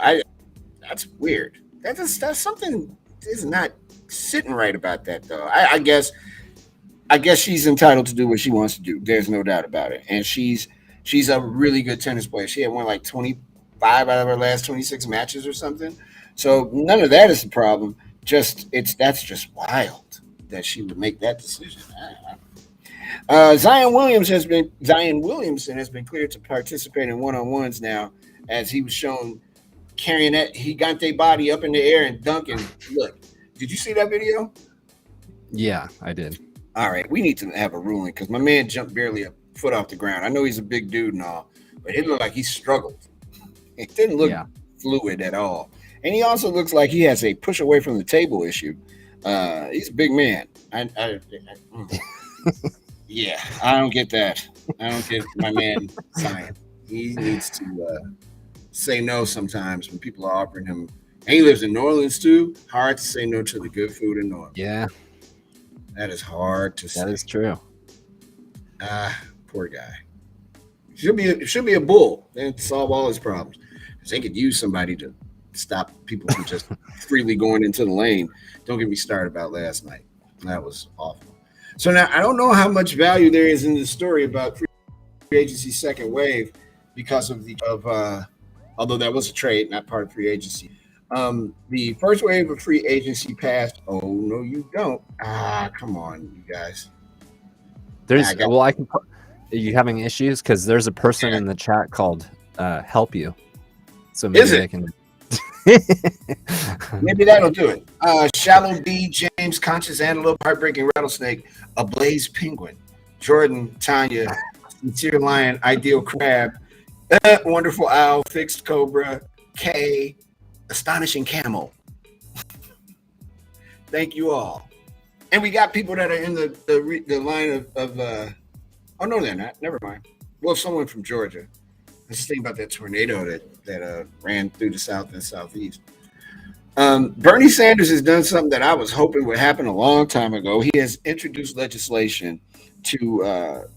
That's weird. That's something is not sitting right about that, though. I guess she's entitled to do what she wants to do. There's no doubt about it. And she's a really good tennis player. She had won like 25 out of her last 26 matches or something. So none of that is the problem. That's just wild that she would make that decision. Zion Williamson has been cleared to participate in one-on-ones now, as he was shown carrying that gigante body up in the air and dunking. Look, did you see that video? Yeah, I did. All right, we need to have a ruling because my man jumped barely a foot off the ground. I know he's a big dude and all, but it looked like he struggled. It didn't look fluid at all. And he also looks like he has a push away from the table issue. He's a big man. Yeah, I don't get that. I don't get my man Zion. He needs to say no sometimes when people are offering him. And he lives in New Orleans too. Hard to say no to the good food in New Orleans. Yeah. That is hard to say. That is true. Poor guy. Should be a bull and solve all his problems. Because they could use somebody to stop people from just freely going into the lane. Don't get me started about last night. That was awful. So now I don't know how much value there is in the story about free agency second wave because of although that was a trade, not part of free agency. The first wave of free agency passed. Oh no, you don't. Come on, you guys. Are you having issues? Because there's a person in the chat called Help You. So maybe they can. Maybe that'll do it. Shallow B, James, Conscious Antelope, Heartbreaking Rattlesnake, Ablaze Penguin, Jordan, Tanya, Sincere Lion, Ideal Crab, Wonderful Owl, Fixed Cobra, K, Astonishing Camel. Thank you all. And we got people that are in the line of oh no, they're not. Never mind. Well, someone from Georgia. I was just thinking about that tornado that ran through the south and southeast. Bernie Sanders has done something that I was hoping would happen a long time ago. He has introduced legislation to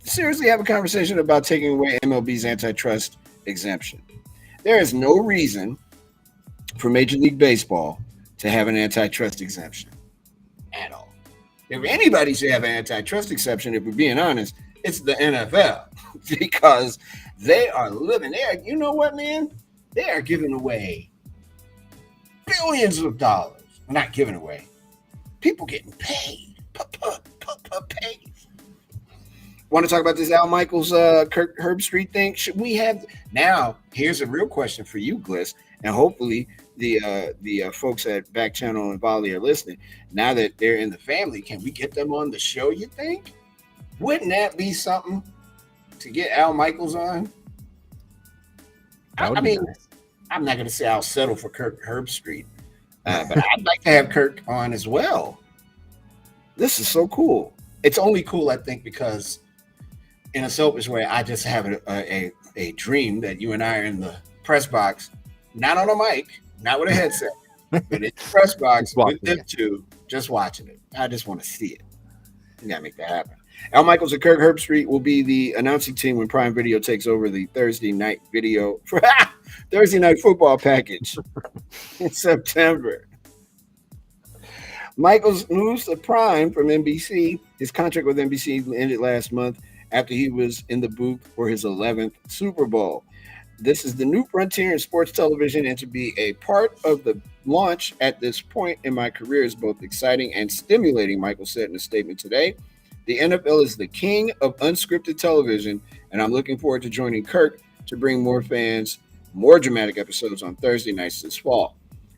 seriously have a conversation about taking away MLB's antitrust exemption. There is no reason for Major League Baseball to have an antitrust exemption at all. If anybody should have an antitrust exception, if we're being honest, it's the NFL because they are living there. You know what, man? They are giving away billions of dollars. Not giving away. People getting paid. Paid. Want to talk about this Al Michaels, Kirk Herbstreit thing? Should we have now? Here's a real question for you, Gliss, and hopefully the folks at Backchannel and Volley are listening. Now that they're in the family, can we get them on the show? You think? Wouldn't that be something to get Al Michaels on? I mean, nice. I'm not going to say I'll settle for Kirk Herbstreit, but I'd like to have Kirk on as well. This is so cool. It's only cool, I think, because in a selfish way, I just have a dream that you and I are in the press box, not on a mic, not with a headset, but in the press box with them two, just watching it. I just want to see it. You got to make that happen. Al Michaels and Kirk Herbstreit will be the announcing team when Prime Video takes over the Thursday night football package in September. Michaels moves to Prime from NBC. His contract with NBC ended last month after he was in the booth for his 11th Super Bowl. This is the new frontier in sports television, and to be a part of the launch at this point in my career is both exciting and stimulating, Michael said in a statement today. The NFL is the king of unscripted television, and I'm looking forward to joining Kirk to bring more fans more dramatic episodes on Thursday nights this fall.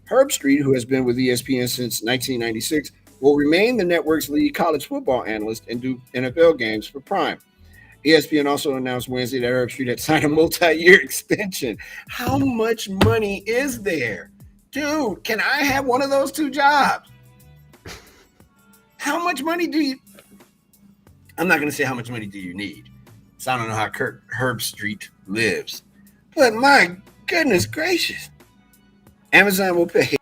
Herbstreit, who has been with ESPN since 1996, will remain the network's lead college football analyst and do NFL games for Prime. ESPN also announced Wednesday that Herbstreit had signed a multi-year extension. How much money is there? Dude, can I have one of those two jobs? How much money do you... I'm not going to say how much money do you need. So I don't know how Kirk Herbstreit lives. But my goodness gracious. Amazon will pay.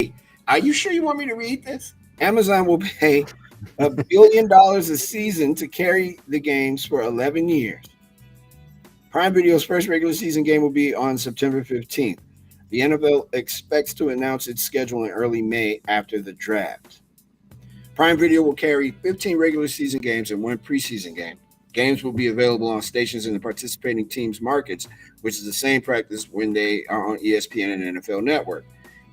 Are you sure you want me to read this? Amazon will pay $1 billion a season to carry the games for 11 years. Prime Video's first regular season game will be on September 15th. The NFL expects to announce its schedule in early May after the draft. Prime Video will carry 15 regular season games and 1 preseason game. Games will be available on stations in the participating teams' markets, which is the same practice when they are on ESPN and NFL Network.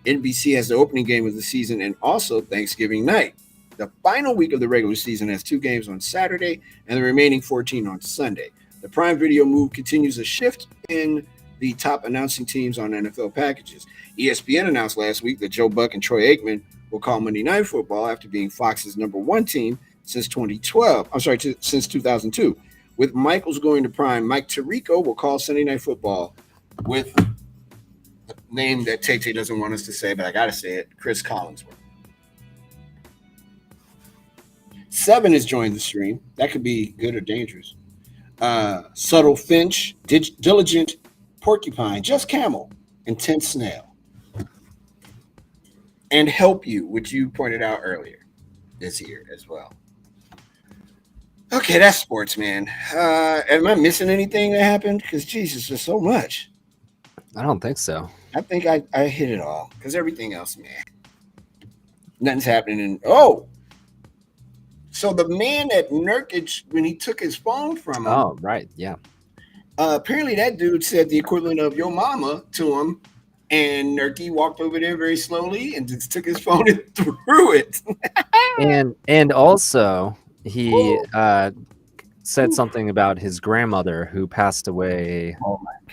NBC has the opening game of the season and also Thanksgiving night. The final week of the regular season has 2 games on Saturday and the remaining 14 on Sunday. The Prime Video move continues a shift in the top announcing teams on NFL packages. ESPN announced last week that Joe Buck and Troy Aikman will call Monday Night Football after being Fox's number 1 team since 2002. With Michaels going to Prime, Mike Tirico will call Sunday Night Football with a name that Tay doesn't want us to say, but I got to say it, Chris Collinsworth. 7 has joined the stream. That could be good or dangerous. Subtle Finch, Diligent Porcupine, Just Camel, Intense Snail. And Help You, which you pointed out earlier, is here as well. Okay, that's sports, man. Am I missing anything that happened? Because Jesus, there's so much. I don't think so. I think I hit it all. Because everything else, man. Nothing's happening. So the man at Nurkic, when he took his phone from him. Oh, right, yeah. Apparently that dude said the equivalent of your mama to him. And Nurkic walked over there very slowly and just took his phone and threw it. and also he said something about his grandmother who passed away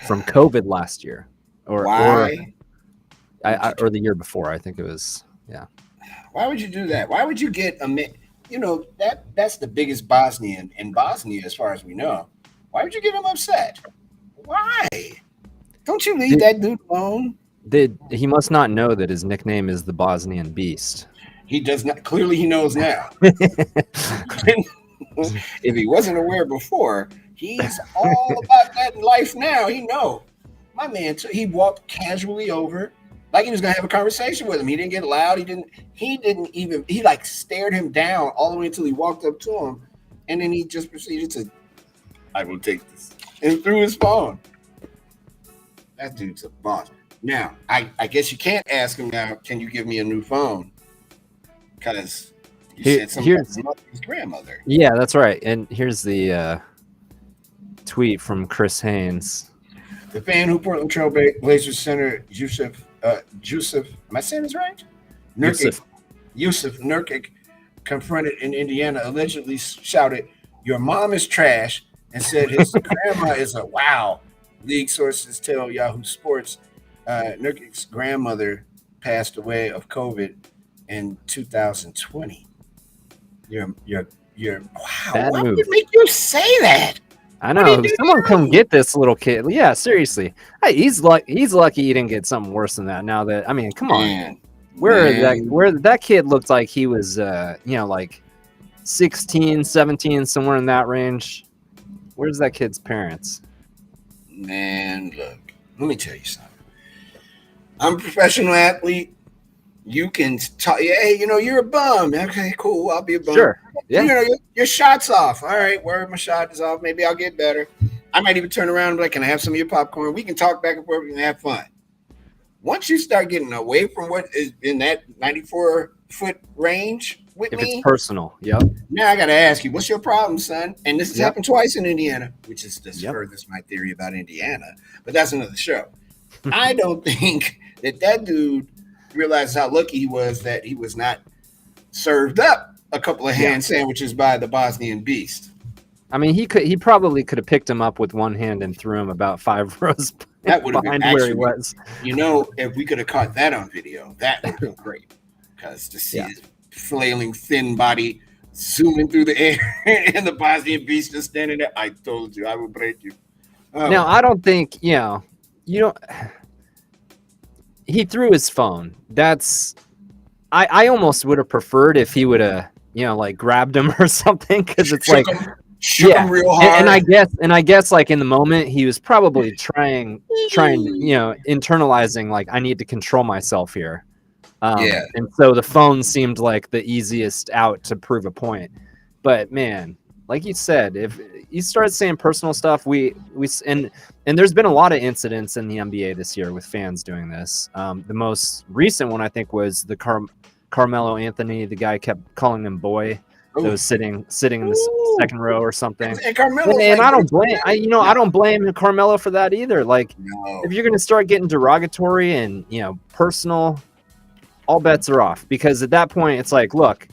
from COVID last year, or the year before. I think it was. Yeah. Why would you do that? Why would you get that's the biggest Bosnian in Bosnia as far as we know. Why would you get him upset? Why? Don't you leave that dude alone? He must not know that his nickname is the Bosnian Beast. He does not. Clearly, he knows now. If he wasn't aware before, he's all about that in life now. He know. My man, he walked casually over, like he was gonna have a conversation with him. He didn't get loud. He didn't even. He like stared him down all the way until he walked up to him, and then he just proceeded to, "I will take this," and threw his phone. That dude's a boss. Now, I guess you can't ask him now, can you give me a new phone? Because you said something about his grandmother. Yeah, that's right. And here's the tweet from Chris Haynes. The fan who Portland Trail Blazers center Yusuf, am I saying this right? Yusuf Nurkic, confronted in Indiana, allegedly shouted, "Your mom is trash," and said his grandma is a wow. League sources tell Yahoo Sports Nurkic's grandmother passed away of COVID in 2020. You're wow. Bad What move. would make you say that? I know. Someone come get this little kid. Yeah, seriously. Hey, he's lucky he didn't get something worse than that. Now that, I mean, come on. Where that kid looked like he was like 16, 17, somewhere in that range. Where's that kid's parents? Man, look, let me tell you something. I'm a professional athlete. You can talk. Hey, you're a bum. Okay, cool. I'll be a bum. Sure. Yeah. Your shot's off. All right, my shot is off. Maybe I'll get better. I might even turn around and be like, "Can I have some of your popcorn?" We can talk back and forth and have fun. Once you start getting away from what is in that 94-foot range with if me, it's personal, yep. Now I got to ask you, what's your problem, son? And this has happened twice in Indiana, which is just furthest my theory about Indiana. But that's another show. I don't think that dude realized how lucky he was that he was not served up a couple of hand sandwiches by the Bosnian Beast. I mean, he probably could have picked him up with one hand and threw him about 5 rows that would have been where he was. If we could have caught that on video, that would have been great. Because to see his flailing thin body zooming through the air and the Bosnian Beast just standing there, I told you I would break you. Now, I don't think, you don't. He threw his phone. That's, I almost would have preferred if he would have, like grabbed him or something, because it's like, shook him real hard. And I guess like in the moment he was probably trying, internalizing like, I need to control myself here. And so the phone seemed like the easiest out to prove a point. But man, like you said, if you start saying personal stuff, and there's been a lot of incidents in the NBA this year with fans doing this. The most recent one I think was the Carmelo Anthony. The guy kept calling him boy. That was sitting in the second row or something. And I don't blame I don't blame Carmelo for that either. Like if you're gonna start getting derogatory and personal, all bets are off, because at that point it's like, look,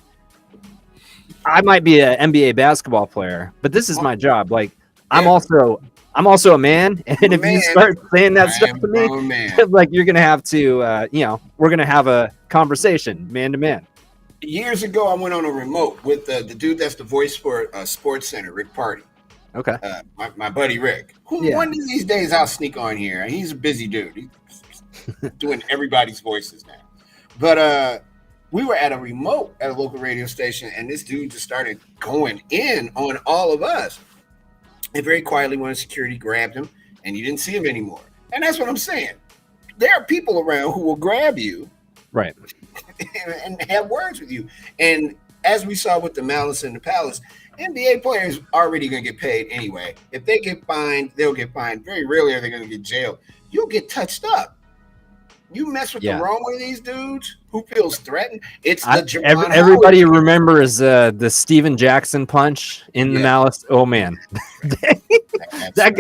I might be an NBA basketball player, but this is my job. Like I'm also a man, and if you start saying that stuff to me, like you're gonna have to, we're gonna have a conversation, man to man. Years ago, I went on a remote with the dude that's the voice for Sports Center, Rick Party. Okay. My buddy Rick. One of these days I'll sneak on here. He's a busy dude. He's doing everybody's voices now. But we were at a remote at a local radio station, and this dude just started going in on all of us. And very quietly, when security grabbed him, and you didn't see him anymore. And that's what I'm saying. There are people around who will grab you, right, and have words with you. And as we saw with the Malice in the Palace, NBA players already going to get paid anyway. If they get fined, they'll get fined. Very rarely are they going to get jailed. You'll get touched up. You mess with the wrong one of these dudes who feels threatened. It's the everybody remembers the Steven Jackson punch in the Malice. Oh man, that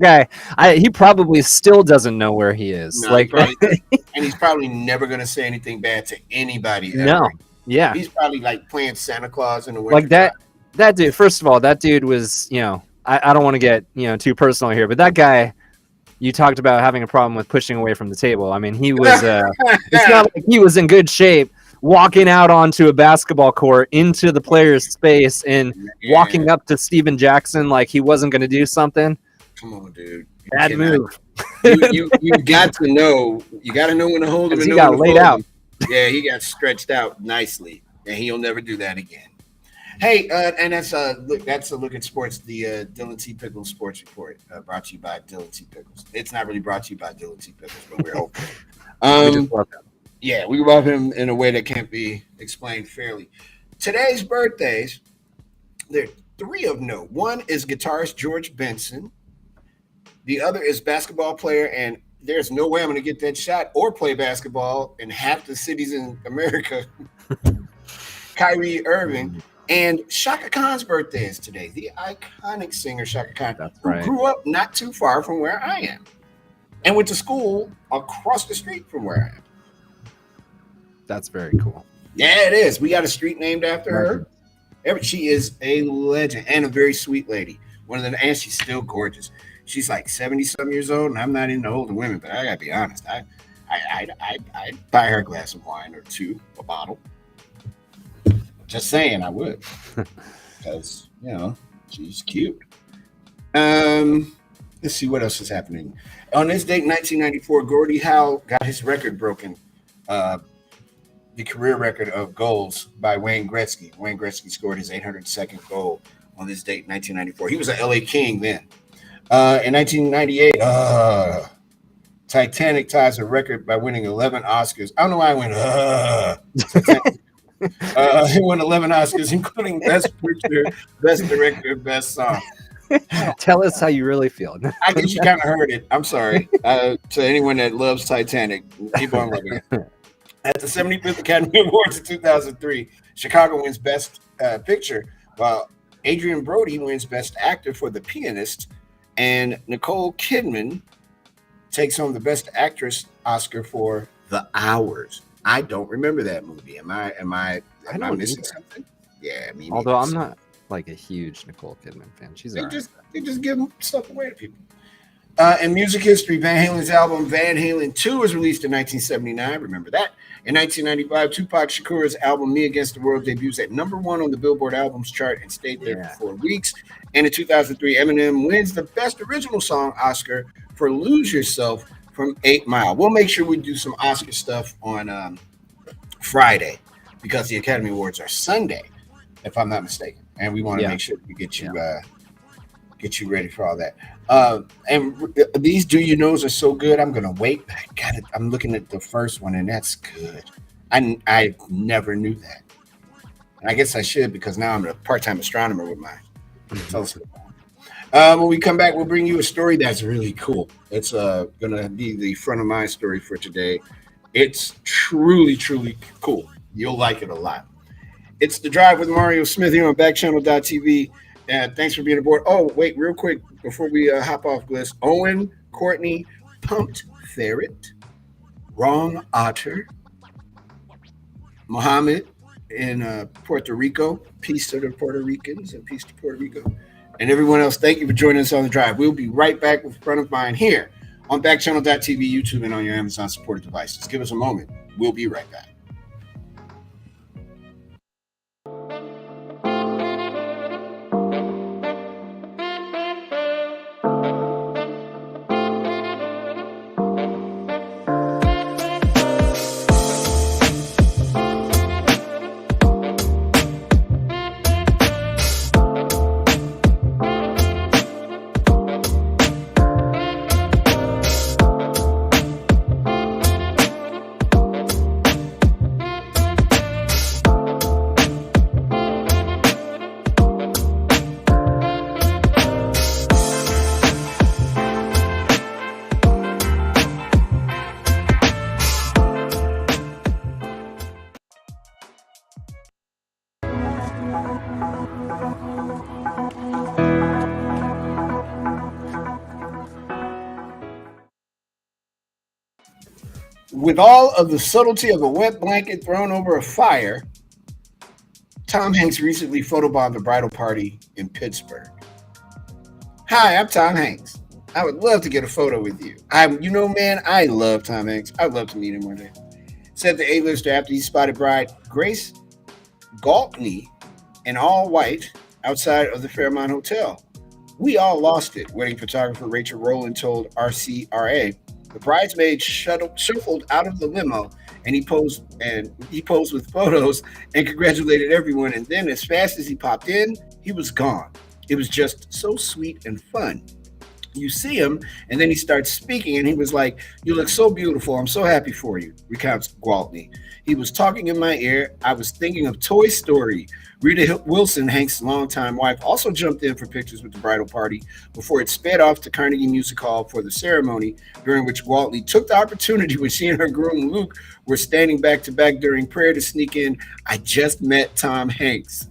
guy. He probably still doesn't know where he is. No, and he's probably never going to say anything bad to anybody. Ever. No, yeah, he's probably like playing Santa Claus in the winter. Like that. That dude. First of all, that dude was. I don't want to get too personal here, but that guy. You talked about having a problem with pushing away from the table. I mean, he was, it's not like he was in good shape walking out onto a basketball court into the player's space and walking up to Steven Jackson like he wasn't going to do something. Come on, dude. Bad move. You got to know. You got to know when to hold him and He know got when to laid fold out. him. Yeah, he got stretched out nicely, and he'll never do that again. Hey, and that's a look at sports. The Dylan T. Pickles Sports Report, brought to you by Dylan T. Pickles. It's not really brought to you by Dylan T. Pickles, but we're hoping. We just love him. Yeah, we love him in a way that can't be explained fairly. Today's birthdays, there are three of note. One is guitarist George Benson. The other is basketball player, and there's no way I'm going to get that shot or play basketball in half the cities in America. Kyrie Irving. And Shaka Khan's birthday is today. The iconic singer Shaka Khan, who grew up not too far from where I am and went to school across the street from where I am. That's very cool. Yeah, it is. We got a street named after her. She is a legend and a very sweet lady. And she's still gorgeous. She's like 70-some years old, and I'm not into older women, but I gotta be honest. I'd buy her a glass of wine or two, a bottle. Just saying, I would, because she's cute. Let's see what else is happening. On this date, 1994, Gordie Howe got his record broken. The career record of goals by Wayne Gretzky. Wayne Gretzky scored his 802nd goal on this date, 1994. He was an LA King then. In 1998, Titanic ties a record by winning 11 Oscars. I don't know why I went, he won 11 Oscars, including Best Picture, Best Director, Best Song. Tell us how you really feel. I guess you kind of heard it. I'm sorry. To anyone that loves Titanic, keep on loving it. At the 75th Academy Awards in 2003, Chicago wins Best Picture, while Adrian Brody wins Best Actor for The Pianist, and Nicole Kidman takes home the Best Actress Oscar for The Hours. I don't remember that movie. Am I missing something? Yeah, I mean, although I'm not like a huge Nicole Kidman fan. They just give stuff away to people. In music history, Van Halen's album Van Halen 2 was released in 1979. Remember that. In 1995, Tupac Shakur's album Me Against the World debuts at number 1 on the Billboard Albums chart and stayed there for 4 weeks. And in 2003, Eminem wins the Best Original Song Oscar for Lose Yourself from 8 Mile. We'll make sure we do some Oscar stuff on Friday because the Academy Awards are Sunday, if I'm not mistaken. And we want to make sure we get you ready for all that. And these Do You Knows are so good. I'm gonna wait. I'm looking at the first one, and that's good. I never knew that. And I guess I should, because now I'm a part-time astronomer with my telescope. When we come back, we'll bring you a story that's really cool. It's gonna be the front of mind story for today. It's truly, truly cool. You'll like it a lot. It's The Drive with Mario Smith here on Backchannel.tv. Thanks for being aboard. Oh, wait, real quick before we hop off, Bliss. Owen, Courtney, Pumped Ferret, Wrong Otter, Mohammed in Puerto Rico. Peace to the Puerto Ricans and peace to Puerto Rico. And everyone else, thank you for joining us on The Drive. We'll be right back with Front of Mind here on Backchannel.tv, YouTube, and on your Amazon supported devices. Give us a moment. We'll be right back. With all of the subtlety of a wet blanket thrown over a fire, Tom Hanks recently photobombed a bridal party in Pittsburgh. Hi, I'm Tom Hanks. I would love to get a photo with you. I love Tom Hanks. I'd love to meet him one day. Said the A-lister after he spotted bride Grace Galtney in all white outside of the Fairmont Hotel. We all lost it, wedding photographer Rachel Rowland told RCRA. The bridesmaid shuffled out of the limo and he posed with photos and congratulated everyone. And then, as fast as he popped in, he was gone. It was just so sweet and fun. You see him, and then he starts speaking, and he was like, "You look so beautiful. I'm so happy for you," recounts Gwaltney. He was talking in my ear. I was thinking of Toy Story. Rita Wilson, Hank's longtime wife, also jumped in for pictures with the bridal party before it sped off to Carnegie Music Hall for the ceremony, during which Gwaltney took the opportunity when she and her groom Luke were standing back to back during prayer to sneak in, "I just met Tom Hanks."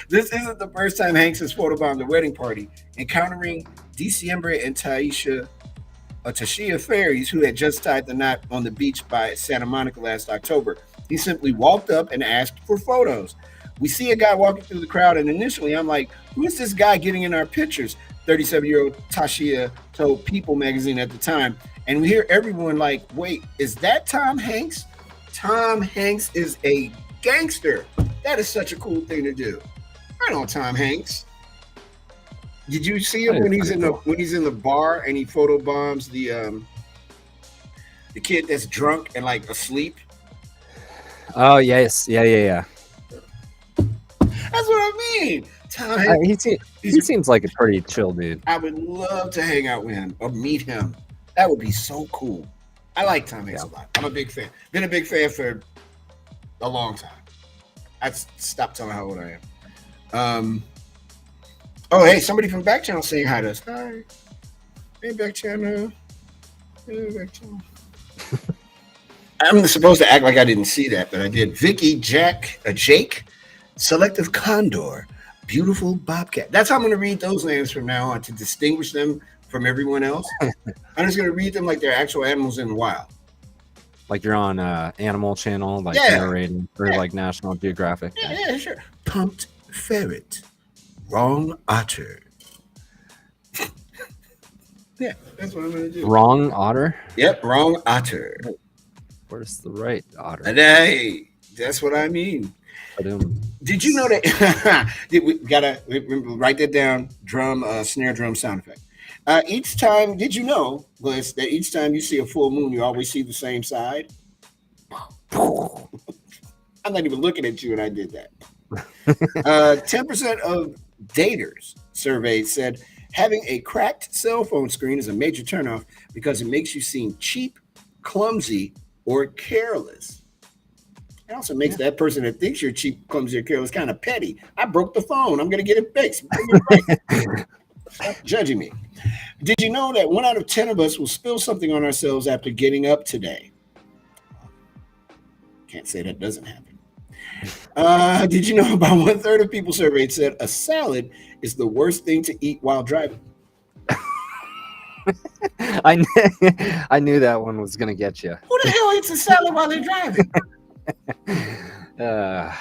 This isn't the first time Hanks has photobombed the wedding party. Encountering Diciembre and Tashia Ferries, who had just tied the knot on the beach by Santa Monica last October, he simply walked up and asked for photos. We see a guy walking through the crowd, and initially I'm like, who is this guy getting in our pictures? 37-year-old Tashia told People magazine at the time. And we hear everyone like, wait, is that Tom Hanks? Tom Hanks is a gangster. That is such a cool thing to do. I know Tom Hanks. Did you see him when he's in the bar and he photobombs the kid that's drunk and like asleep? Oh yes, yeah. That's what I mean. Tom Hanks, he seems like a pretty chill dude. I would love to hang out with him or meet him. That would be so cool. I like Tom Hanks a lot. I'm a big fan. Been a big fan for a long time. I'd stop telling how old I am. Oh, hey, somebody from Backchannel saying hi to us. Hi. Hey, Backchannel. Hey, Backchannel. I'm supposed to act like I didn't see that, but I did. Vicky, Jake, Selective Condor, Beautiful Bobcat. That's how I'm going to read those names from now on to distinguish them from everyone else. I'm just going to read them like they're actual animals in the wild. Like you're on Animal Channel, like narrating, or like National Geographic. Yeah, sure. Pumped Ferret. Wrong otter. Yeah, that's what I'm going to do. Wrong otter? Yep, wrong otter. Where's the right otter? Hey, that's what I mean. Did you know that? We gotta write that down. Drum, snare drum sound effect. Each time, did you know, Bliss, that each time you see a full moon, you always see the same side? I'm not even looking at you, and I did that. 10% of daters surveyed said having a cracked cell phone screen is a major turnoff because it makes you seem cheap, clumsy, or careless. It also makes that person that thinks you're cheap, clumsy, or careless kind of petty. I broke the phone. I'm going to get it fixed. Stop judging me. Did you know that 1 out of 10 of us will spill something on ourselves after getting up today? Can't say that doesn't happen. Did you know about 1/3 of people surveyed said a salad is the worst thing to eat while driving? I knew that one was going to get you. Who the hell eats a salad while they're driving?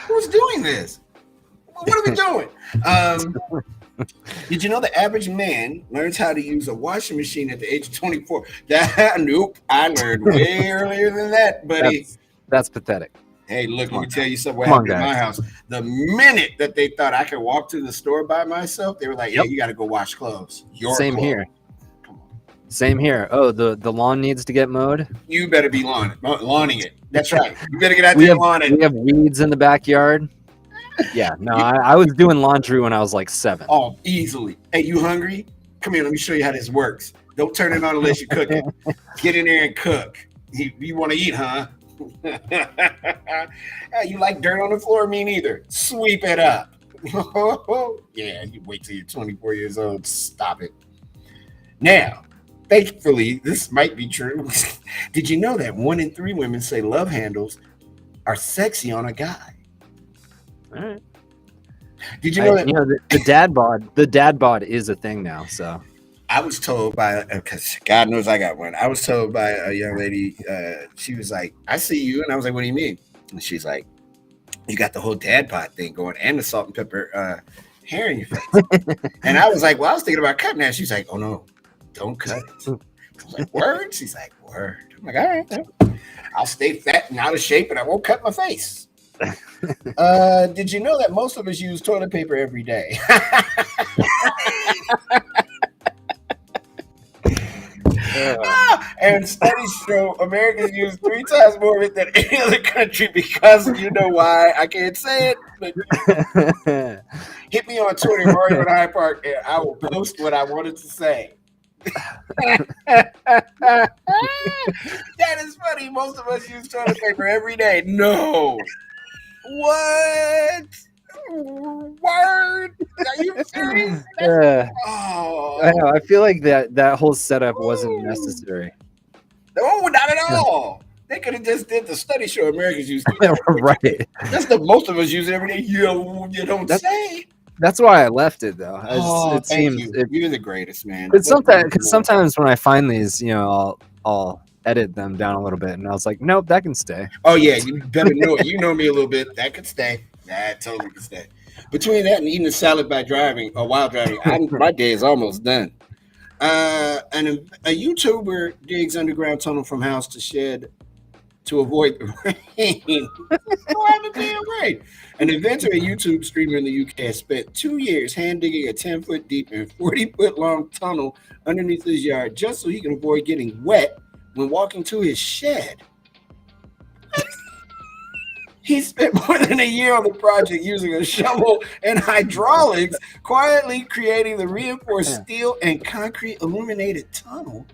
Who's doing this? What are we doing? Did you know the average man learns how to use a washing machine at the age of 24? Nope, I learned way earlier than that, buddy. That's pathetic. Hey, look, let me tell you something. What happened in my house? The minute that they thought I could walk to the store by myself, they were like, "Hey, you got to go wash clothes." Same here. Come on. Same here. Oh, the lawn needs to get mowed. You better be lawning it. That's right. You better get out there and lawn it. We have weeds in the backyard. Yeah, no, I was doing laundry when I was like 7. Oh, easily. Hey, you hungry? Come here. Let me show you how this works. Don't turn it on unless you cook it. Get in there and cook. You want to eat, huh? You like dirt on the floor? Me neither. Sweep it up. Yeah, you wait till you're 24 years old. Stop it. Now, thankfully, this might be true. Did you know that 1 in 3 women say love handles are sexy on a guy? All right. Did you know that? The dad bod is a thing now. So I was told by, because God knows I got one. I was told by a young lady. She was like, "I see you," and I was like, "What do you mean?" And she's like, "You got the whole dad bod thing going, and the salt and pepper hair in your face." And I was like, "Well, I was thinking about cutting that." She's like, "Oh no, don't cut it." I was like, "Word?" She's like, "Word." I'm like, "All right, I'll stay fat and out of shape, and I won't cut my face." Did you know that most of us use toilet paper every day? And studies show Americans use 3 times more of it than any other country because you know why. I can't say it, but hit me on Twitter, Mario and Hyde Park, and I will post what I wanted to say. That is funny. Most of us use toilet paper every day. No. What? Word? Are you serious? Oh, I know. I feel like that whole setup wasn't necessary. No, not at all. They could have just did the study show Americans use. Right. That's the most of us use it every day. You don't say. That's why I left it though. It seems you're the greatest, man. But sometimes when I find these, I'll edit them down a little bit, and I was like, nope, that can stay. Oh yeah, you better know it. You know me a little bit. That could stay. That totally could stay. Between that and eating a salad while driving, my day is almost done. And a YouTuber digs underground tunnel from house to shed to avoid the rain. Why the damn rain? An inventor, a YouTube streamer in the UK, has spent 2 years hand digging a 10-foot deep and 40-foot long tunnel underneath his yard just so he can avoid getting wet when walking to his shed. He spent more than a year on the project using a shovel and hydraulics, quietly creating the reinforced steel and concrete illuminated tunnel.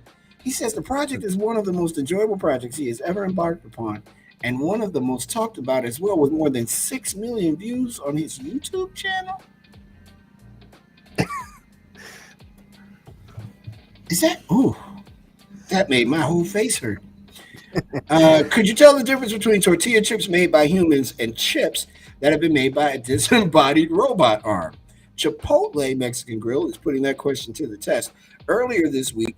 He says the project is one of the most enjoyable projects he has ever embarked upon, and one of the most talked about as well, with more than 6 million views on his YouTube channel. That made my whole face hurt. Could you tell the difference between tortilla chips made by humans and chips that have been made by a disembodied robot arm? Chipotle Mexican Grill is putting that question to the test. Earlier this week,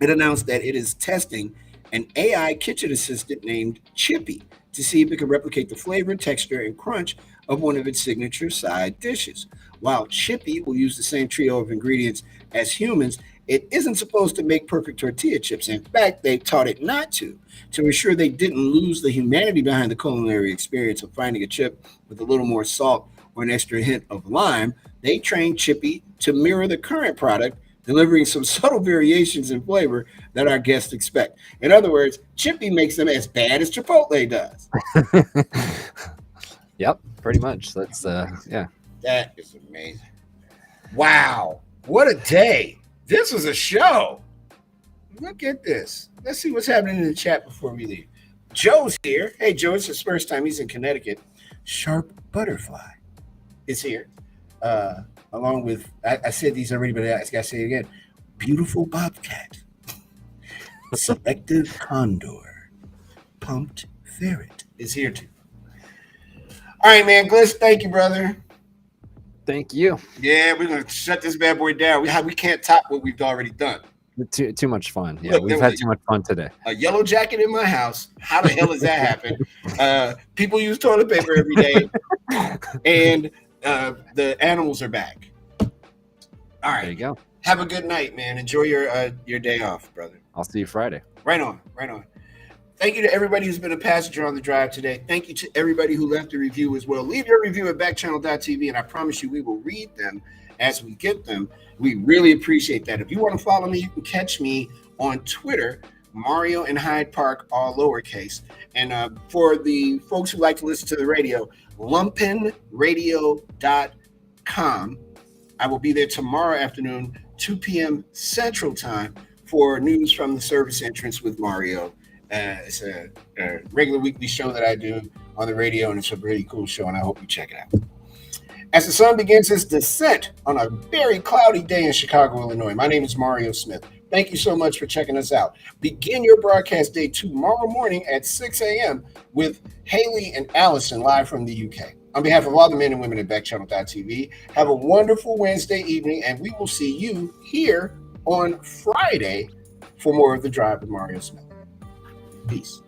it announced that it is testing an AI kitchen assistant named Chippy to see if it can replicate the flavor, texture, and crunch of one of its signature side dishes. While Chippy will use the same trio of ingredients as humans, it isn't supposed to make perfect tortilla chips. In fact, they taught it not to ensure they didn't lose the humanity behind the culinary experience of finding a chip with a little more salt or an extra hint of lime. They trained Chippy to mirror the current product, delivering some subtle variations in flavor that our guests expect. In other words, Chippy makes them as bad as Chipotle does. Yep, pretty much. That's yeah. That is amazing. Wow, what a day. This was a show. Look at this. Let's see what's happening in the chat before we leave. Joe's here. Hey, Joe, it's his first time. He's in Connecticut. Sharp Butterfly is here. Along with, I said these already, but I got to say it again. Beautiful Bobcat. Selective Condor. Pumped Ferret is here too. All right, man. Gliss, thank you, brother. Thank you. Yeah, we're going to shut this bad boy down. We can't top what we've already done. Too much fun. Yeah, we've had too much fun today. A yellow jacket in my house. How the hell does that happen? People use toilet paper every day. And the animals are back. All right. There you go. Have a good night, man. Enjoy your day off, brother. I'll see you Friday. Right on. Thank you to everybody who's been a passenger on the drive today. Thank you to everybody who left a review as well. Leave your review at backchannel.tv, and I promise you we will read them as we get them. We really appreciate that. If you want to follow me, you can catch me on Twitter, Mario and Hyde Park, all lowercase. And for the folks who like to listen to the radio, lumpenradio.com. I will be there tomorrow afternoon, 2 p.m. Central Time, for news from the service entrance with Mario. It's a regular weekly show that I do on the radio, and it's a really cool show, and I hope you check it out. As the sun begins its descent on a very cloudy day in Chicago, Illinois, my name is Mario Smith. Thank you so much for checking us out. Begin your broadcast day tomorrow morning at 6 a.m. with Haley and Allison live from the UK. On behalf of all the men and women at Backchannel.tv, have a wonderful Wednesday evening, and we will see you here on Friday for more of The Drive with Mario Smith. Peace.